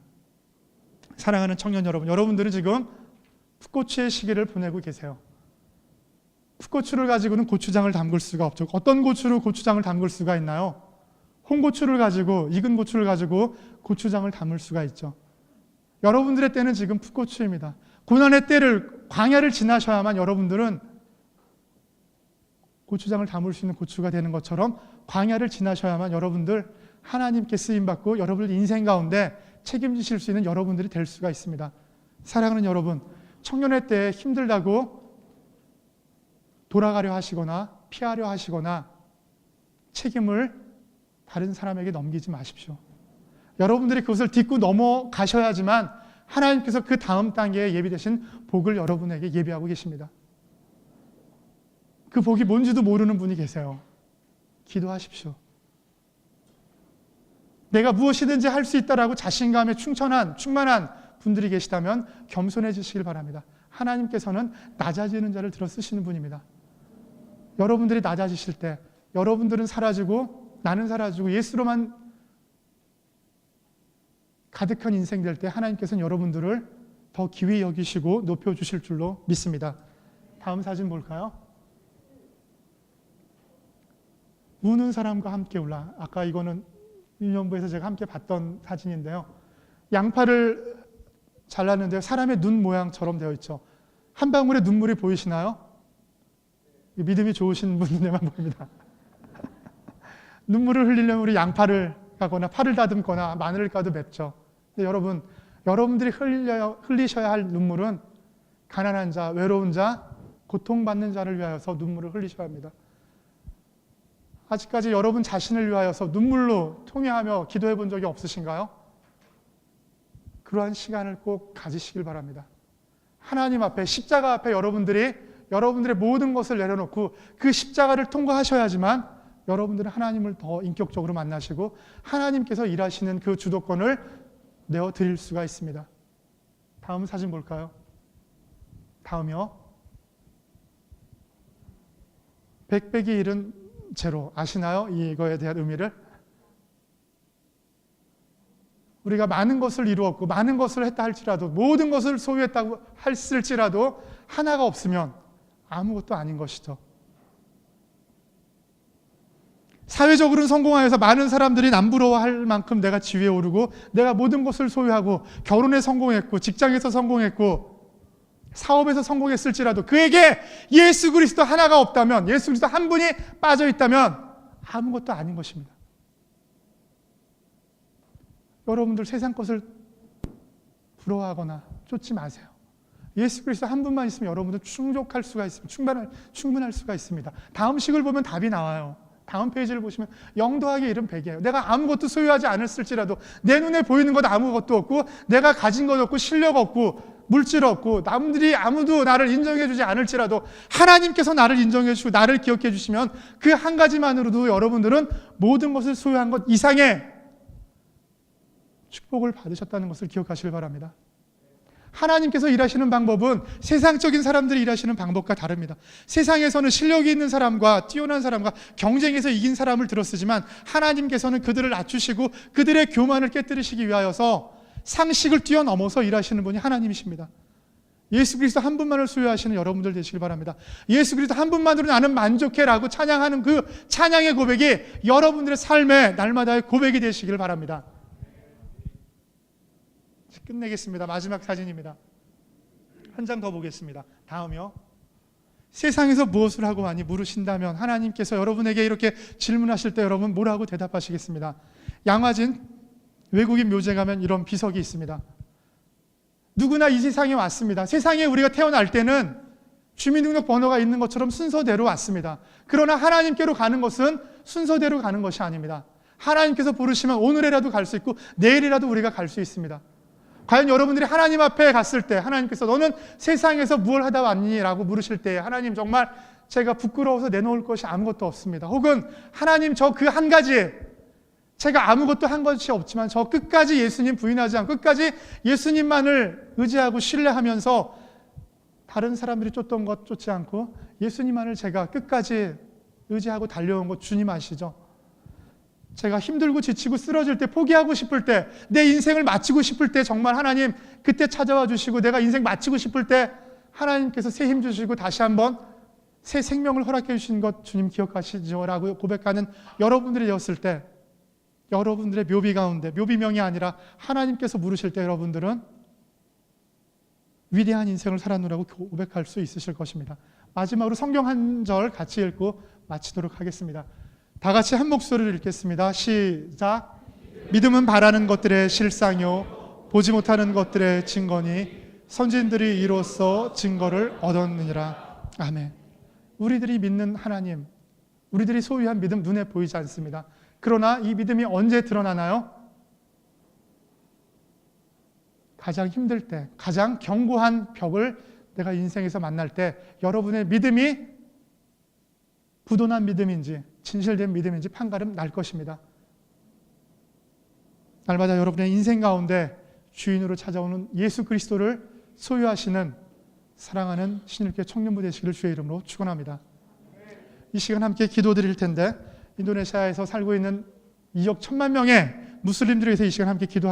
사랑하는 청년 여러분, 여러분들은 지금 풋고추의 시기를 보내고 계세요. 풋고추를 가지고는 고추장을 담글 수가 없죠. 어떤 고추로 고추장을 담글 수가 있나요? 홍고추를 가지고, 익은 고추를 가지고 고추장을 담을 수가 있죠. 여러분들의 때는 지금 풋고추입니다. 고난의 때를, 광야를 지나셔야만 여러분들은 고추장을 담을 수 있는 고추가 되는 것처럼 광야를 지나셔야만 여러분들 하나님께 쓰임받고 여러분들 인생 가운데 책임지실 수 있는 여러분들이 될 수가 있습니다. 사랑하는 여러분, 청년의 때에 힘들다고 돌아가려 하시거나 피하려 하시거나 책임을 다른 사람에게 넘기지 마십시오. 여러분들이 그것을 딛고 넘어가셔야지만 하나님께서 그 다음 단계에 예비되신 복을 여러분에게 예비하고 계십니다. 그 복이 뭔지도 모르는 분이 계세요. 기도하십시오. 내가 무엇이든지 할 수 있다라고 자신감에 충만한 분들이 계시다면 겸손해지시길 바랍니다. 하나님께서는 낮아지는 자를 들어 쓰시는 분입니다. 여러분들이 낮아지실 때 여러분들은 사라지고 나는 사라지고 예수로만 가득한 인생 될 때 하나님께서는 여러분들을 더 귀히 여기시고 높여주실 줄로 믿습니다. 다음 사진 볼까요? 우는 사람과 함께 울라. 아까 이거는 유년부에서 제가 함께 봤던 사진인데요. 양파를 잘랐는데요. 사람의 눈 모양처럼 되어 있죠. 한 방울의 눈물이 보이시나요? 믿음이 좋으신 분들만 보입니다. 눈물을 흘리려면 우리 양파를 가거나 팔을 다듬거나 마늘을 까도 맵죠. 근데 여러분들이 흘리셔야 할 눈물은 가난한 자, 외로운 자, 고통받는 자를 위하여서 눈물을 흘리셔야 합니다. 아직까지 여러분 자신을 위하여서 눈물로 통회하며 기도해 본 적이 없으신가요? 그러한 시간을 꼭 가지시길 바랍니다. 하나님 앞에, 십자가 앞에 여러분들의 모든 것을 내려놓고 그 십자가를 통과하셔야지만 여러분들은 하나님을 더 인격적으로 만나시고 하나님께서 일하시는 그 주도권을 내어드릴 수가 있습니다. 다음 사진 볼까요? 다음이요. 백백이 잃은 제로. 아시나요? 이거에 대한 의미를? 우리가 많은 것을 이루었고 많은 것을 했다 할지라도 모든 것을 소유했다고 했을지라도 하나가 없으면 아무것도 아닌 것이죠. 사회적으로는 성공하여서 많은 사람들이 남 부러워할 만큼 내가 지위에 오르고 내가 모든 것을 소유하고 결혼에 성공했고 직장에서 성공했고 사업에서 성공했을지라도 그에게 예수 그리스도 하나가 없다면, 예수 그리스도 한 분이 빠져 있다면 아무것도 아닌 것입니다. 여러분들 세상 것을 부러워하거나 쫓지 마세요. 예수 그리스도 한 분만 있으면 여러분들 충족할 수가 있습니다. 충분할 수가 있습니다. 다음 식을 보면 답이 나와요. 다음 페이지를 보시면 0 더하기 1은 100이에요. 내가 아무것도 소유하지 않았을지라도 내 눈에 보이는 것 아무것도 없고 내가 가진 것 없고 실력 없고 물질 없고 남들이 아무도 나를 인정해 주지 않을지라도 하나님께서 나를 인정해 주시고 나를 기억해 주시면 그 한 가지만으로도 여러분들은 모든 것을 소유한 것 이상의 축복을 받으셨다는 것을 기억하시길 바랍니다. 하나님께서 일하시는 방법은 세상적인 사람들이 일하시는 방법과 다릅니다. 세상에서는 실력이 있는 사람과 뛰어난 사람과 경쟁에서 이긴 사람을 들어쓰지만 하나님께서는 그들을 낮추시고 그들의 교만을 깨뜨리시기 위하여서 상식을 뛰어넘어서 일하시는 분이 하나님이십니다. 예수 그리스도 한 분만을 소유하시는 여러분들 되시길 바랍니다. 예수 그리스도 한 분만으로 나는 만족해라고 찬양하는 그 찬양의 고백이 여러분들의 삶의 날마다의 고백이 되시길 바랍니다. 끝내겠습니다. 마지막 사진입니다. 한 장 더 보겠습니다. 다음이요. 세상에서 무엇을 하고 많이 물으신다면 하나님께서 여러분에게 이렇게 질문하실 때 여러분 뭐라고 대답하시겠습니다? 양화진 외국인 묘지에 가면 이런 비석이 있습니다. 누구나 이 세상에 왔습니다. 세상에 우리가 태어날 때는 주민등록번호가 있는 것처럼 순서대로 왔습니다. 그러나 하나님께로 가는 것은 순서대로 가는 것이 아닙니다. 하나님께서 부르시면 오늘이라도 갈 수 있고 내일이라도 우리가 갈 수 있습니다. 과연 여러분들이 하나님 앞에 갔을 때 하나님께서 너는 세상에서 무엇을 하다 왔니? 라고 물으실 때 하나님 정말 제가 부끄러워서 내놓을 것이 아무것도 없습니다. 혹은 하나님 저 그 한 가지 제가 아무것도 한 것이 없지만 저 끝까지 예수님 부인하지 않고 끝까지 예수님만을 의지하고 신뢰하면서 다른 사람들이 쫓던 것 쫓지 않고 예수님만을 제가 끝까지 의지하고 달려온 것 주님 아시죠? 제가 힘들고 지치고 쓰러질 때 포기하고 싶을 때 내 인생을 마치고 싶을 때 정말 하나님 그때 찾아와 주시고 내가 인생 마치고 싶을 때 하나님께서 새 힘 주시고 다시 한번 새 생명을 허락해 주신 것 주님 기억하시죠? 라고 고백하는 여러분들이 되었을 때 여러분들의 묘비 가운데 묘비명이 아니라 하나님께서 물으실 때 여러분들은 위대한 인생을 살았노라고 고백할 수 있으실 것입니다. 마지막으로 성경 한 절 같이 읽고 마치도록 하겠습니다. 다 같이 한 목소리를 읽겠습니다. 시작. 믿음은 바라는 것들의 실상이요 보지 못하는 것들의 증거니 선진들이 이로써 증거를 얻었느니라. 아멘. 우리들이 믿는 하나님, 우리들이 소유한 믿음 눈에 보이지 않습니다. 그러나 이 믿음이 언제 드러나나요? 가장 힘들 때, 가장 견고한 벽을 내가 인생에서 만날 때 여러분의 믿음이 부도난 믿음인지 진실된 믿음인지 판가름 날 것입니다. 날마다 여러분의 인생 가운데 주인으로 찾아오는 예수 그리스도를 소유하시는 사랑하는 신일교회 청년부 되시기를 주의 이름으로 축원합니다. 이 시간 함께 기도드릴 텐데 인도네시아에서 살고 있는 2억 1천만 명의 무슬림들을 위해서 이 시간 함께 기도하겠습니다.